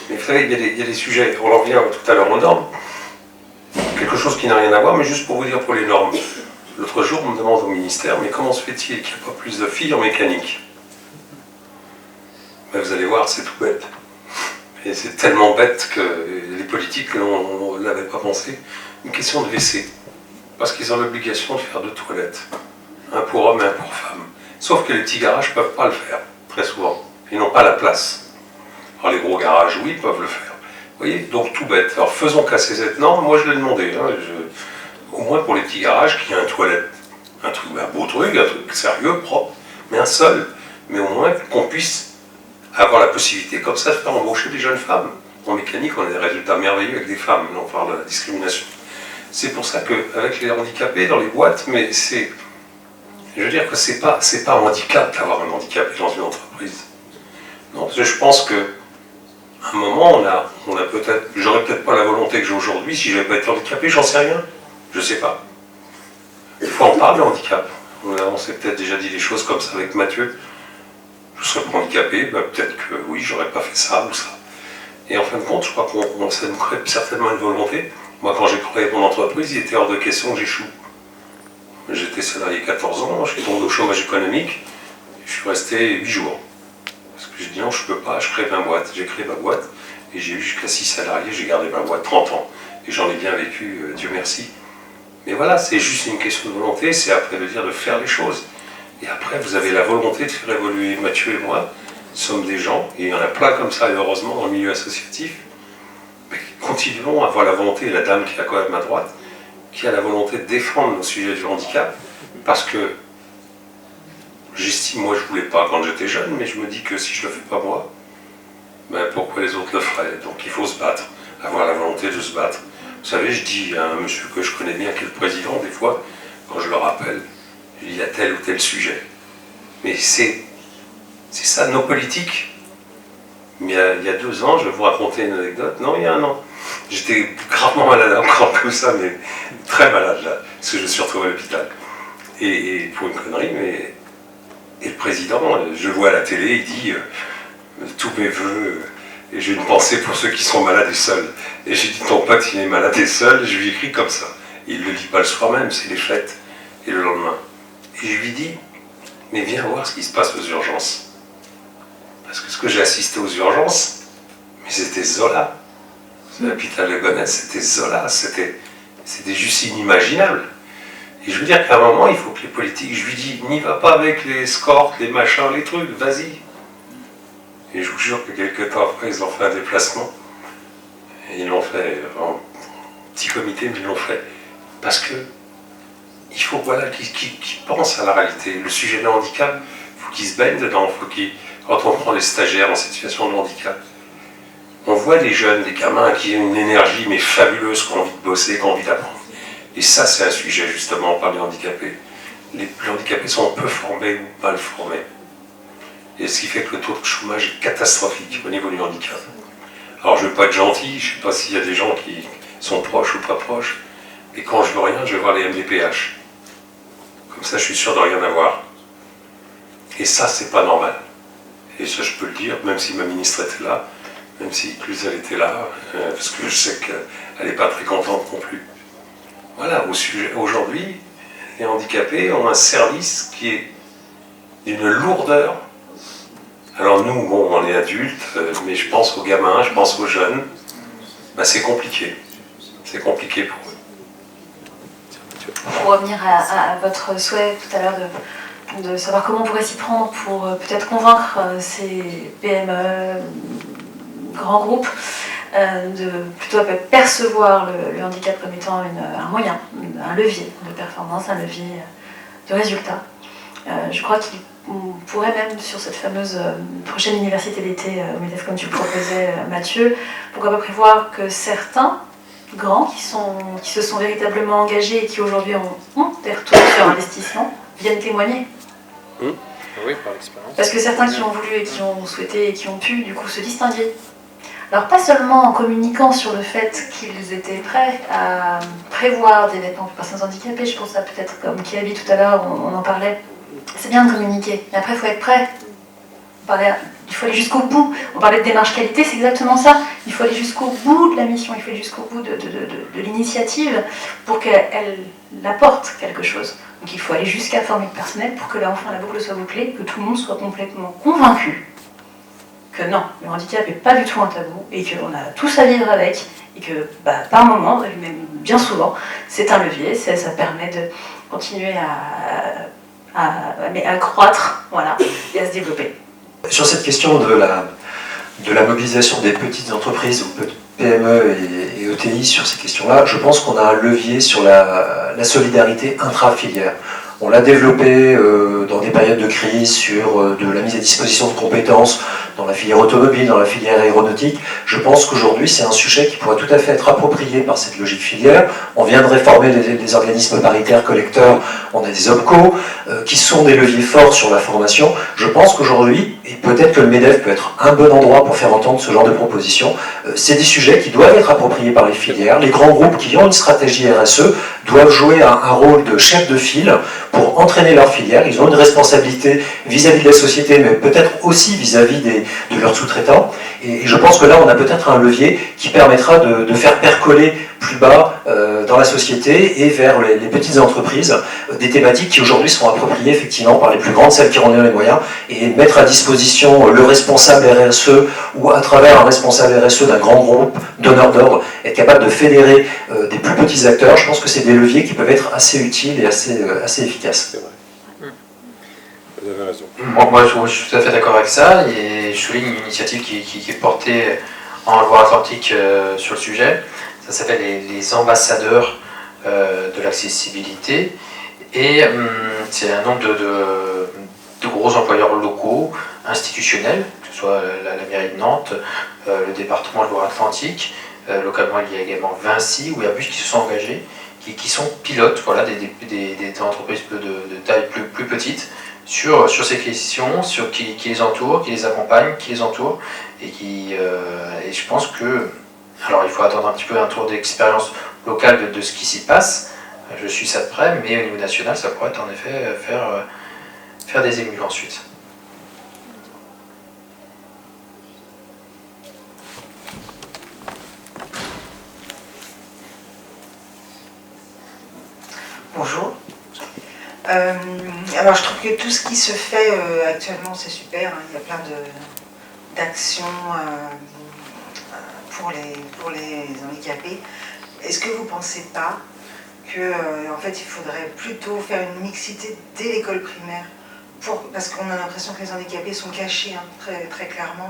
Mais vous savez, il y a des sujets, on en revient tout à l'heure aux normes. Quelque chose qui n'a rien à voir, mais juste pour vous dire pour les normes. L'autre jour, on me demande au ministère, mais comment se fait-il qu'il n'y a pas plus de filles en mécanique? Ben, vous allez voir, c'est tout bête. Et c'est tellement bête que les politiques ne l'avaient pas pensé. Une question de WC. Parce qu'ils ont l'obligation de faire 2 toilettes. Un pour homme et un pour femme. Sauf que les petits garages ne peuvent pas le faire, très souvent. Ils n'ont pas la place. Alors les gros garages, oui, peuvent le faire. Vous voyez, donc tout bête. Alors faisons casser cette norme, moi je l'ai demandé. Hein, au moins pour les petits garages, qu'il y ait un toilette. Un truc, un beau truc, un truc sérieux, propre. Mais un seul. Mais au moins qu'on puisse avoir la possibilité, comme ça, de faire embaucher des jeunes femmes. En mécanique, on a des résultats merveilleux avec des femmes. On parle de la discrimination. C'est pour ça qu'avec les handicapés dans les boîtes, mais c'est... Je veux dire que c'est pas un handicap d'avoir un handicapé dans une entreprise. Non, parce que je pense que à un moment, on a peut-être... J'aurais peut-être pas la volonté que j'ai aujourd'hui si je n'avais pas été handicapé, j'en sais rien. Je sais pas. Des fois, on parle de handicap. On s'est peut-être déjà dit des choses comme ça avec Mathieu. Je serais pas handicapé, ben peut-être que oui, j'aurais pas fait ça ou ça. Et en fin de compte, je crois qu'on ça nous crée certainement une volonté. Moi, quand j'ai créé mon entreprise, il était hors de question que j'échoue. J'étais salarié 14 ans, je suis tombé au chômage économique, je suis resté 8 jours. Parce que j'ai dit non, je peux pas, je crée ma boîte. J'ai créé ma boîte et j'ai eu jusqu'à 6 salariés, j'ai gardé ma boîte 30 ans. Et j'en ai bien vécu, Dieu merci. Mais voilà, c'est juste une question de volonté, c'est après de dire de faire les choses. Et après, vous avez la volonté de faire évoluer. Mathieu et moi sommes des gens, et il y en a plein comme ça, et heureusement, dans le milieu associatif. Mais continuons à avoir la volonté, la dame qui est quand même à droite, qui a la volonté de défendre nos sujets du handicap, parce que j'estime, moi je ne voulais pas quand j'étais jeune, mais je me dis que si je ne le fais pas moi, ben pourquoi les autres le feraient? Donc il faut se battre, avoir la volonté de se battre. Vous savez, je dis à un monsieur que je connais bien, qui est le président, des fois, quand je le rappelle, je dis il y a tel ou tel sujet. Mais c'est ça, nos politiques. Mais il y a 2 ans, je vais vous raconter une anecdote, non, il y a 1 an. J'étais gravement malade, encore comme ça, mais très malade là, parce que je me suis retrouvé à l'hôpital. Et pour une connerie, mais... Et le président, je le vois à la télé, il dit tous mes voeux, et j'ai une pensée pour ceux qui sont malades et seuls. Et j'ai dit ton pote, il est malade et seul, je lui écris comme ça. Et il ne le dit pas le soir même, c'est les fêtes, et le lendemain. Et je lui dis, mais viens voir ce qui se passe aux urgences. Parce que ce que j'ai assisté aux urgences, mais c'était Zola. L'hôpital de Gonesse, c'était Zola, c'était juste inimaginable. Et je veux dire qu'à un moment, il faut que les politiques, je lui dis, n'y va pas avec les escortes, les machins, les trucs, vas-y. Et je vous jure que quelques temps après, ils ont fait un déplacement. Et ils l'ont fait en petit comité, mais ils l'ont fait. Parce que il faut voilà, qu'ils pensent à la réalité. Le sujet de handicap, il faut qu'ils se baignent dedans, faut qu'ils... Quand on prend les stagiaires en situation de handicap, on voit des jeunes, des gamins qui ont une énergie mais fabuleuse, qui ont envie de bosser, qui ont envie d'apprendre. Et ça, c'est un sujet, justement, on parle des handicapés. Les handicapés sont peu formés ou mal formés. Et ce qui fait que le taux de chômage est catastrophique au niveau du handicap. Alors, je ne veux pas être gentil, je ne sais pas s'il y a des gens qui sont proches ou pas proches, mais quand je veux rien, je vais voir les MDPH. Comme ça, je suis sûr de rien avoir. Et ça, c'est pas normal. Et ça, je peux le dire, même si ma ministre était là, même si Cluzel était là, parce que je sais qu'elle n'est pas très contente non plus. Voilà, aujourd'hui, les handicapés ont un service qui est d'une lourdeur. Alors nous, bon, on est adultes, mais je pense aux gamins, je pense aux jeunes. Ben, c'est compliqué. C'est compliqué pour eux. Pour revenir à votre souhait tout à l'heure de savoir comment on pourrait s'y prendre pour peut-être convaincre ces PME, grands groupes, de plutôt percevoir le handicap comme étant un moyen, un levier de performance, un levier de résultat. Je crois qu'on pourrait même, sur cette fameuse prochaine université d'été au MEDEF, comme tu le proposais Mathieu, pourquoi pas prévoir que certains grands qui se sont véritablement engagés et qui aujourd'hui ont des retours sur investissement viennent témoigner. Oui, par l'expérience. Parce que certains qui ont voulu et qui ont souhaité et qui ont pu du coup se distinguer. Alors pas seulement en communiquant sur le fait qu'ils étaient prêts à prévoir des vêtements pour personnes handicapées, je pense à peut-être comme Kiabi tout à l'heure, on en parlait, c'est bien de communiquer, mais après il faut être prêt. Il faut aller jusqu'au bout. On parlait de démarche qualité, c'est exactement ça. Il faut aller jusqu'au bout de la mission, il faut aller jusqu'au bout de l'initiative pour qu'elle apporte quelque chose. Donc il faut aller jusqu'à former le personnel pour que là enfin la boucle soit bouclée, que tout le monde soit complètement convaincu que non, le handicap n'est pas du tout un tabou et qu'on a tous à vivre avec et que par moment, et même bien souvent, c'est un levier, ça permet de continuer à croître, voilà, et à se développer. Sur cette question de la mobilisation des petites entreprises ou PME et ETI sur ces questions-là, je pense qu'on a un levier sur la solidarité intra-filière. On l'a développé dans des périodes de crise sur de la mise à disposition de compétences dans la filière automobile, dans la filière aéronautique. Je pense qu'aujourd'hui, c'est un sujet qui pourrait tout à fait être approprié par cette logique filière. On vient de réformer les organismes paritaires collecteurs, on a des OPCO, qui sont des leviers forts sur la formation. Je pense qu'aujourd'hui, et peut-être que le MEDEF peut être un bon endroit pour faire entendre ce genre de propositions, c'est des sujets qui doivent être appropriés par les filières. Les grands groupes qui ont une stratégie RSE doivent jouer un rôle de chef de file pour entraîner leur filière. Ils ont une responsabilité vis-à-vis de la société, mais peut-être aussi vis-à-vis de leurs sous-traitants. Et je pense que là, on a peut-être un levier qui permettra de faire percoler plus bas dans la société et vers les petites entreprises des thématiques qui aujourd'hui sont appropriées effectivement par les plus grandes, celles qui en ont les moyens, et mettre à disposition le responsable RSE ou à travers un responsable RSE d'un grand groupe donneur d'ordre, être capable de fédérer des plus petits acteurs. Je pense que c'est des leviers qui peuvent être assez utiles et assez efficaces. C'est vrai. Vous avez raison. Moi, je suis tout à fait d'accord avec ça, et je souligne une initiative qui est portée en Loire-Atlantique sur le sujet. Ça s'appelle les ambassadeurs de l'accessibilité, et c'est un nombre de gros employeurs locaux, institutionnels, que ce soit la mairie de Nantes, le département de Loire-Atlantique, localement il y a également Vinci ou Airbus qui se sont engagés, qui sont pilotes, voilà, des entreprises de taille plus petite, sur ces questions, qui les entourent, qui les accompagnent, qui les entourent, et je pense que, alors il faut attendre un petit peu un tour d'expérience locale de ce qui s'y passe, je suis ça de près, mais au niveau national, ça pourrait en effet faire des émules ensuite. Bonjour. Alors je trouve que tout ce qui se fait actuellement c'est super, hein. Il y a plein d'actions pour les handicapés. Est-ce que vous ne pensez pas que en fait il faudrait plutôt faire une mixité dès l'école primaire parce qu'on a l'impression que les handicapés sont cachés, hein, très, très clairement.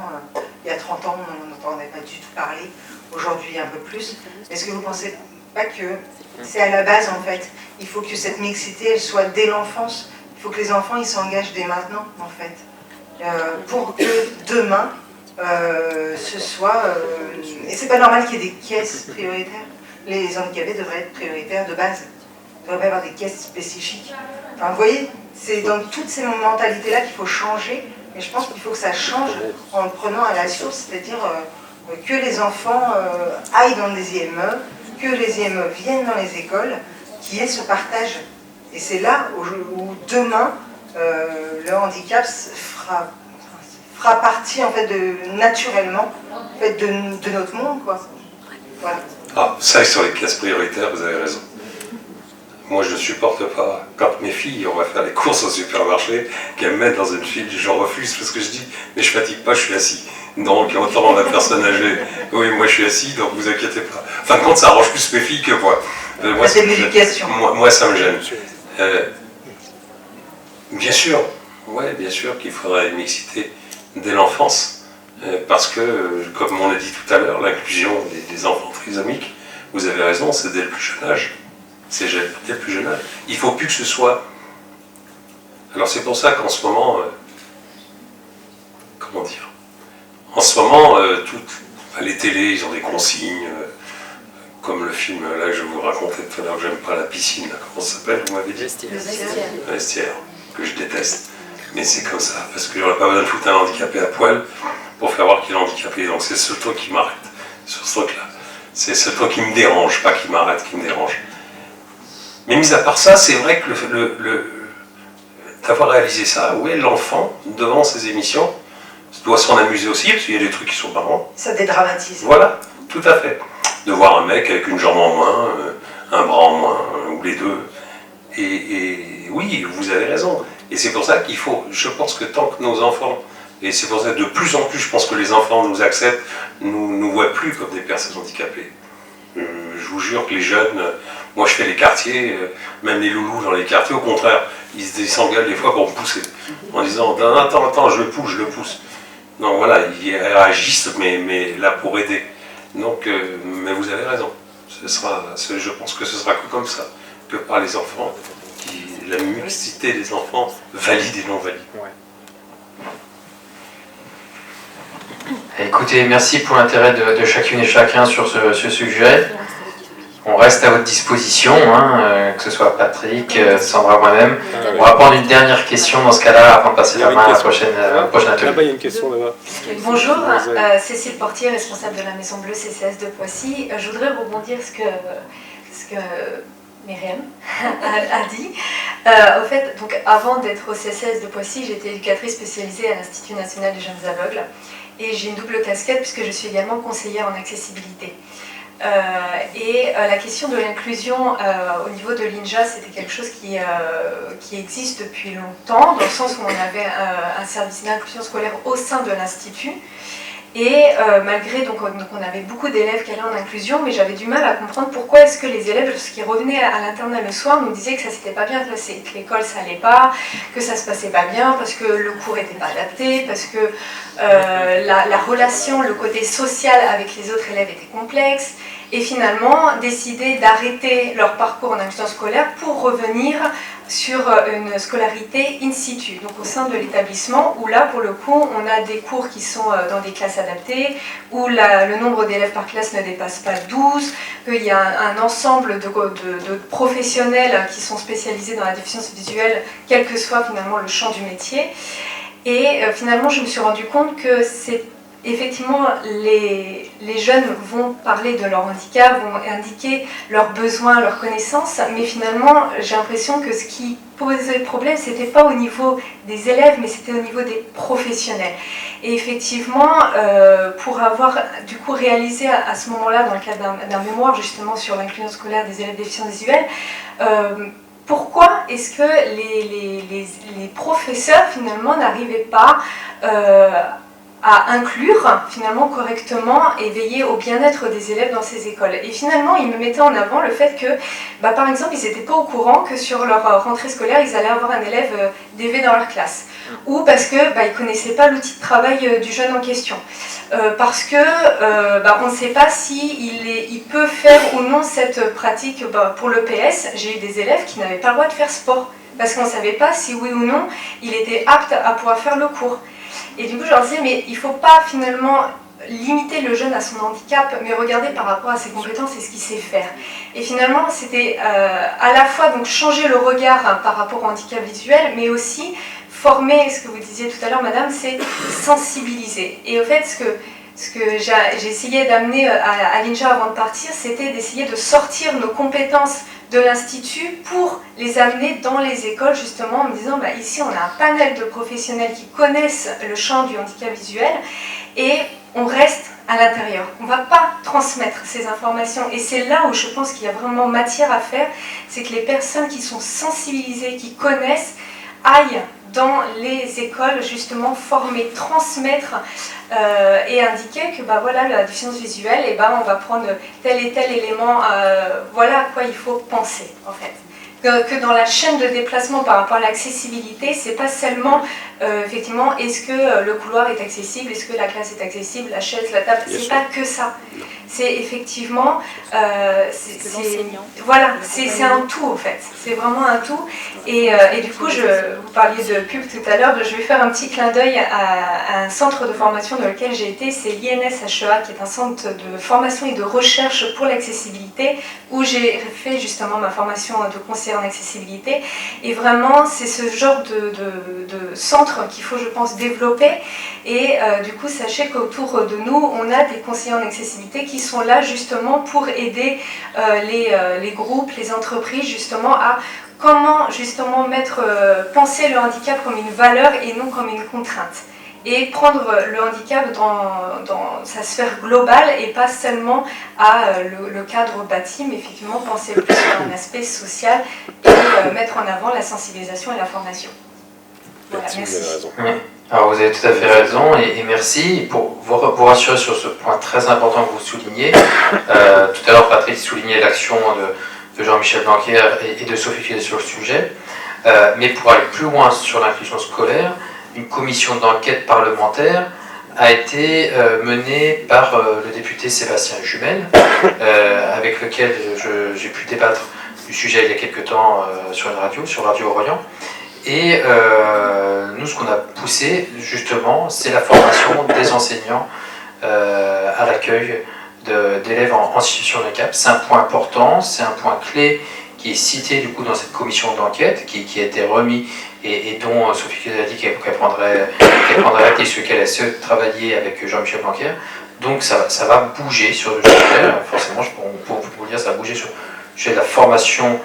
Il y a 30 ans on n'en entendait pas du tout parler, aujourd'hui un peu plus. Est-ce que vous ne pensez pas que c'est à la base en fait? Il faut que cette mixité elle soit dès l'enfance. Il faut que les enfants ils s'engagent dès maintenant en fait, pour que demain ce soit. Et c'est pas normal qu'il y ait des caisses prioritaires. Les handicapés devraient être prioritaires de base. Il ne devrait pas y avoir des caisses spécifiques. Enfin, vous voyez, c'est dans toutes ces mentalités-là qu'il faut changer. Mais je pense qu'il faut que ça change en le prenant à la source, c'est-à-dire que les enfants aillent dans des IME, que les IME viennent dans les écoles, qu'il y ait ce partage. Et c'est là où demain, le handicap fera partie en fait, naturellement en fait, de notre monde, quoi. Voilà. Ah, ça, sur les classes prioritaires, vous avez raison. moi je ne supporte pas, quand mes filles, on va faire les courses au supermarché, qu'elles me mettent dans une file, je refuse parce que je dis, mais je fatigue pas, je suis assis. Donc autant la personne âgée, oui moi je suis assis, donc vous inquiétez pas. Enfin quand ça arrange plus mes filles que moi. C'est l'éducation. Moi ça me gêne. Bien sûr, ouais, bien sûr qu'il faudrait une mixité dès l'enfance, parce que, comme on l'a dit tout à l'heure, l'inclusion des enfants trisomiques, vous avez raison, c'est dès le plus jeune âge. C'est dès le plus jeune âge. Il ne faut plus que ce soit... Alors c'est pour ça qu'en ce moment... comment dire? En ce moment, les télés, ils ont des consignes, comme le film là que je vous racontais tout à l'heure, que j'aime pas, la piscine, là, comment ça s'appelle, vous m'avez dit? Le vestiaire, que je déteste. Mais c'est comme ça, parce que j'aurais pas besoin de foutre un handicapé à poil pour faire voir qu'il est handicapé. Donc c'est ce truc qui m'arrête, sur ce truc-là. C'est ce truc qui me dérange, pas qui m'arrête, qui me dérange. Mais mis à part ça, c'est vrai que d'avoir réalisé ça, ouais, l'enfant, devant ces émissions, doit s'en amuser aussi, parce qu'il y a des trucs qui sont marrants. Ça dédramatise. Voilà, tout à fait. De voir un mec avec une jambe en moins, un bras en moins, ou les deux. Et oui, vous avez raison. Et c'est pour ça qu'il faut, je pense que tant que nos enfants, et c'est pour ça que de plus en plus, je pense que les enfants nous acceptent, nous voient plus comme des personnes handicapées. Je vous jure que les jeunes, moi je fais les quartiers, même les loulous dans les quartiers, au contraire, ils s'engueulent des fois pour me pousser, en disant « Attends, je le pousse. » Non, voilà, ils réagissent, mais là pour aider. Donc, mais vous avez raison. Je pense que ce sera que comme ça, que par les enfants, la mixité des enfants valide et non valide. Ouais. Écoutez, merci pour l'intérêt de chacune et chacun sur ce sujet. On reste à votre disposition, hein, que ce soit Patrick, Sandra, moi-même. On va prendre une dernière question dans ce cas-là, avant de passer la main à la prochaine atelier. Là-bas, il y a une question là-bas. Bonjour, Cécile Portier, responsable de la Maison Bleue CCS de Poissy. Je voudrais rebondir ce que Myriam a dit. Au fait, donc, avant d'être au CCS de Poissy, j'étais éducatrice spécialisée à l'Institut national des jeunes aveugles. Et j'ai une double casquette puisque je suis également conseillère en accessibilité. La question de l'inclusion au niveau de l'INJA, c'était quelque chose qui existe depuis longtemps, dans le sens où on avait un service d'inclusion scolaire au sein de l'Institut. Et malgré, donc on avait beaucoup d'élèves qui allaient en inclusion, mais j'avais du mal à comprendre pourquoi est-ce que les élèves, lorsqu'ils revenaient à l'internat le soir, nous disaient que ça s'était pas bien passé, que l'école ça allait pas, que ça se passait pas bien, parce que le cours était pas adapté, parce que la relation, le côté social avec les autres élèves était complexe, et finalement décider d'arrêter leur parcours en inclusion scolaire pour revenir sur une scolarité in situ, donc au sein de l'établissement, où là, pour le coup, on a des cours qui sont dans des classes adaptées, où le nombre d'élèves par classe ne dépasse pas 12, qu'il y a un ensemble de professionnels qui sont spécialisés dans la déficience visuelle, quel que soit finalement le champ du métier. Et finalement, je me suis rendu compte que c'est effectivement, les jeunes vont parler de leur handicap, vont indiquer leurs besoins, leurs connaissances, mais finalement, j'ai l'impression que ce qui posait problème, c'était pas au niveau des élèves, mais c'était au niveau des professionnels. Et effectivement, pour avoir du coup réalisé à ce moment-là, dans le cadre d'un mémoire justement sur l'inclusion scolaire des élèves déficients visuels, pourquoi est-ce que les professeurs finalement n'arrivaient pas à inclure finalement correctement et veiller au bien-être des élèves dans ces écoles. Et finalement, ils me mettaient en avant le fait que, par exemple, ils n'étaient pas au courant que sur leur rentrée scolaire, ils allaient avoir un élève DV dans leur classe. Ou parce que ils ne connaissaient pas l'outil de travail du jeune en question. Parce que on ne sait pas il peut faire ou non cette pratique pour le PS. J'ai eu des élèves qui n'avaient pas le droit de faire sport. Parce qu'on ne savait pas si oui ou non il était apte à pouvoir faire le cours. Et du coup, je leur disais, mais il ne faut pas finalement limiter le jeune à son handicap, mais regarder par rapport à ses compétences et ce qu'il sait faire. Et finalement, c'était à la fois donc, changer le regard par rapport au handicap visuel, mais aussi former, ce que vous disiez tout à l'heure, madame, c'est sensibiliser. Et au fait, ce que j'ai essayé d'amener à l'INJA avant de partir, c'était d'essayer de sortir nos compétences de l'Institut pour les amener dans les écoles justement en me disant ici on a un panel de professionnels qui connaissent le champ du handicap visuel et on reste à l'intérieur. On ne va pas transmettre ces informations. Et c'est là où je pense qu'il y a vraiment matière à faire, c'est que les personnes qui sont sensibilisées, qui connaissent, aillent dans les écoles justement former, transmettre et indiquer que bah, voilà, la déficience visuelle, et bah, on va prendre tel et tel élément, voilà à quoi il faut penser en fait. Que dans la chaîne de déplacement par rapport à l'accessibilité, c'est pas seulement effectivement est-ce que le couloir est accessible, est-ce que la classe est accessible, la chaise, la table, c'est pas que ça. C'est effectivement voilà, c'est un tout en fait, c'est vraiment un tout. Et du coup, vous parliez de pub tout à l'heure, je vais faire un petit clin d'œil à un centre de formation dans lequel j'ai été, c'est l'INS-HEA, qui est un centre de formation et de recherche pour l'accessibilité, où j'ai fait justement ma formation de conseiller en accessibilité. Et vraiment, c'est ce genre de centre qu'il faut, je pense, développer. Et du coup, sachez qu'autour de nous, on a des conseillers en accessibilité qui sont là justement pour aider les groupes, les entreprises justement à comment justement penser le handicap comme une valeur et non comme une contrainte. Et prendre le handicap dans sa sphère globale et pas seulement à le cadre bâti, mais effectivement penser plus sur un aspect social et mettre en avant la sensibilisation et la formation. Voilà, merci. Vous avez raison. Oui. Alors vous avez tout à fait raison et merci pour vous rassurer sur ce point très important que vous soulignez. Tout à l'heure Patrick soulignait l'action de Jean-Michel Blanquer et de Sophie Filet sur le sujet. Mais pour aller plus loin sur l'inclusion scolaire, une commission d'enquête parlementaire a été menée par le député Sébastien Jumel, avec lequel j'ai pu débattre du sujet il y a quelques temps sur une radio, sur Radio Orient. Et nous, ce qu'on a poussé, justement, c'est la formation des enseignants à l'accueil d'élèves en situation de handicap. C'est un point important, c'est un point clé qui est cité du coup dans cette commission d'enquête, qui a été remis et dont Sophie a dit qu'elle prendrait acte et sur lequel elle se travailler avec Jean-Michel Blanquer. Donc ça va bouger sur le sujet, forcément, pour vous dire, ça va bouger sur le sujet de la formation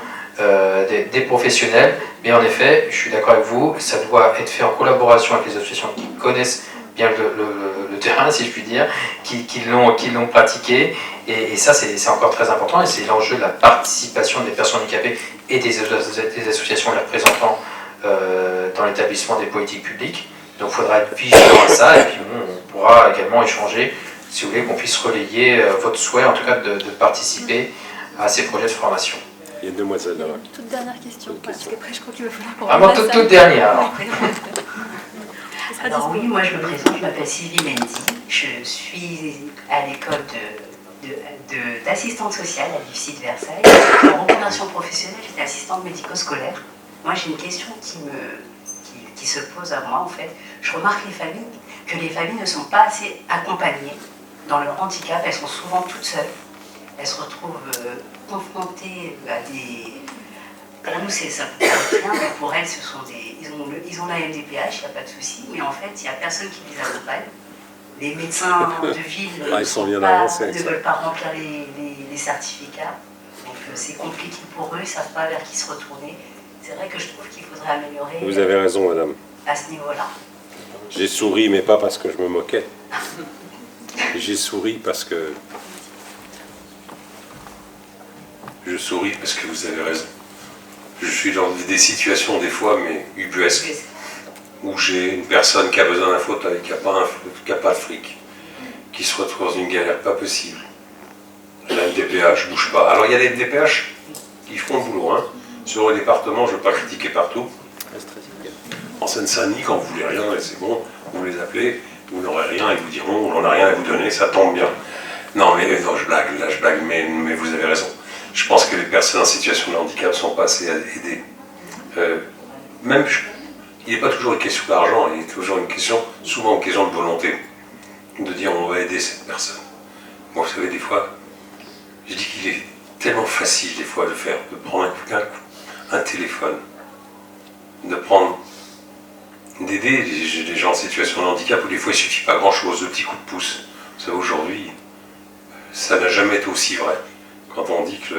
des professionnels, mais en effet, je suis d'accord avec vous, ça doit être fait en collaboration avec les associations qui connaissent bien le terrain, si je puis dire, qui l'ont pratiqué, et ça c'est encore très important, et c'est l'enjeu de la participation des personnes handicapées et des associations les représentant dans l'établissement des politiques publiques. Donc il faudra être vigilant à ça, et puis on pourra également échanger, si vous voulez, qu'on puisse relayer votre souhait, en tout cas de participer à ces projets de formation. Il y a une demoiselle là-bas. Toute dernière question, parce qu'après je crois qu'il va falloir qu'on Vraiment toute dernière alors. Alors oui, moi je me présente, je m'appelle Sylvie Mendy, je suis à l'école d'assistante sociale à l'IFSI de Versailles. En reconversion professionnelle, j'étais assistante médico-scolaire. Moi j'ai une question qui se pose à moi en fait. Je remarque que les familles ne sont pas assez accompagnées dans leur handicap, elles sont souvent toutes seules. Elles se retrouvent confrontées à des... Pour nous, c'est ça, rien, mais pour elles, ce sont des... Ils ont la MDPH, il n'y a pas de souci, mais en fait, il n'y a personne qui les accompagne. Les médecins de ville ne veulent pas remplir les certificats, donc c'est compliqué pour eux, ils ne savent pas vers qui se retourner. C'est vrai que je trouve qu'il faudrait améliorer... Vous avez raison, madame. À ce niveau-là. J'ai souri, mais pas parce que je me moquais. J'ai souri parce que... Je souris parce que vous avez raison. Je suis dans des situations des fois, mais ubuesques, où j'ai une personne qui a besoin d'un fauteuil, qui n'a pas de fric, qui se retrouve dans une galère pas possible. La MDPH ne bouge pas. Alors il y a des MDPH qui font le boulot. Hein. Sur le département, je ne veux pas critiquer partout. En Seine-Saint-Denis, quand vous voulez rien, c'est bon, vous les appelez, vous n'aurez rien, ils vous diront, on n'en a rien à vous donner, ça tombe bien. Non, mais non, je blague, mais vous avez raison. Je pense que les personnes en situation de handicap ne sont pas assez aidées. Il n'est pas toujours une question d'argent, il est toujours souvent une question de volonté. De dire on va aider cette personne. Moi, vous savez, des fois, je dis qu'il est tellement facile des fois de prendre un téléphone, d'aider les gens en situation de handicap où des fois il ne suffit pas grand chose, de petits coups de pouce. Vous savez, aujourd'hui, ça n'a jamais été aussi vrai. Quand on dit que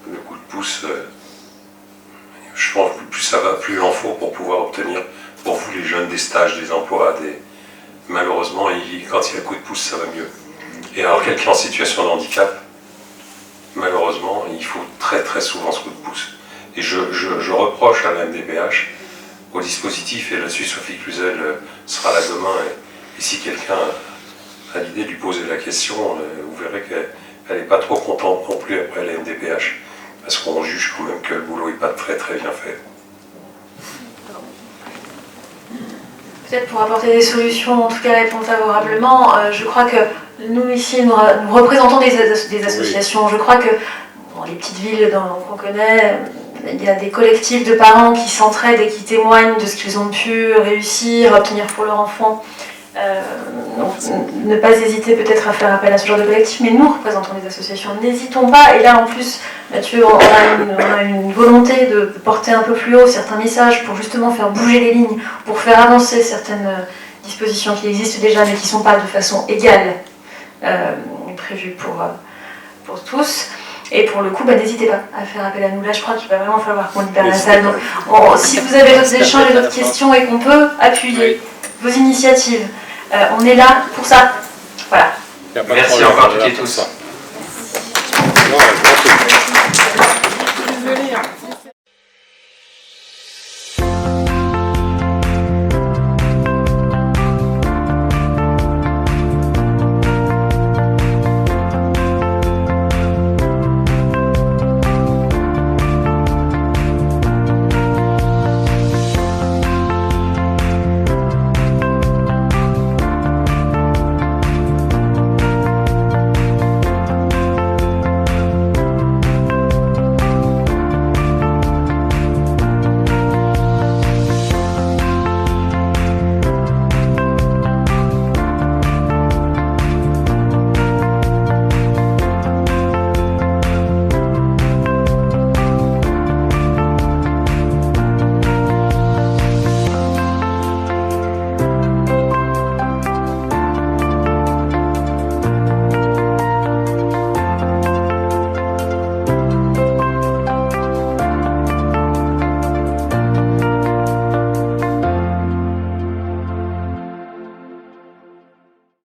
le coup de pouce, je pense que plus ça va, plus il en faut pour pouvoir obtenir, pour vous les jeunes, des stages, des emplois. Malheureusement, quand il y a le coup de pouce, ça va mieux. Et alors quelqu'un en situation de handicap, malheureusement, il faut très très souvent ce coup de pouce. Et je reproche à la MDPH, au dispositif, et là-dessus Sophie Cluzel sera là demain, et si quelqu'un a l'idée de lui poser la question, vous verrez qu'elle n'est pas trop contente non plus après la MDPH, parce qu'on juge quand même que le boulot n'est pas très très bien fait. Peut-être pour apporter des solutions, en tout cas répondre favorablement, je crois que nous ici, nous représentons des associations. Oui. Je crois que dans les petites villes qu'on connaît, il y a des collectifs de parents qui s'entraident et qui témoignent de ce qu'ils ont pu réussir, obtenir pour leur enfant. Donc, ne pas hésiter peut-être à faire appel à ce genre de collectif, mais nous représentons les associations, n'hésitons pas. Et là en plus, Mathieu, on a une volonté de porter un peu plus haut certains messages pour justement faire bouger les lignes, pour faire avancer certaines dispositions qui existent déjà mais qui ne sont pas de façon égale prévues pour tous. Et pour le coup, n'hésitez pas à faire appel à nous. Là, je crois qu'il va vraiment falloir qu'on libère la salle. Donc, si vous avez d'autres échanges et d'autres questions et qu'on peut appuyer vos initiatives, on est là pour ça. Voilà. Merci encore toutes et tous.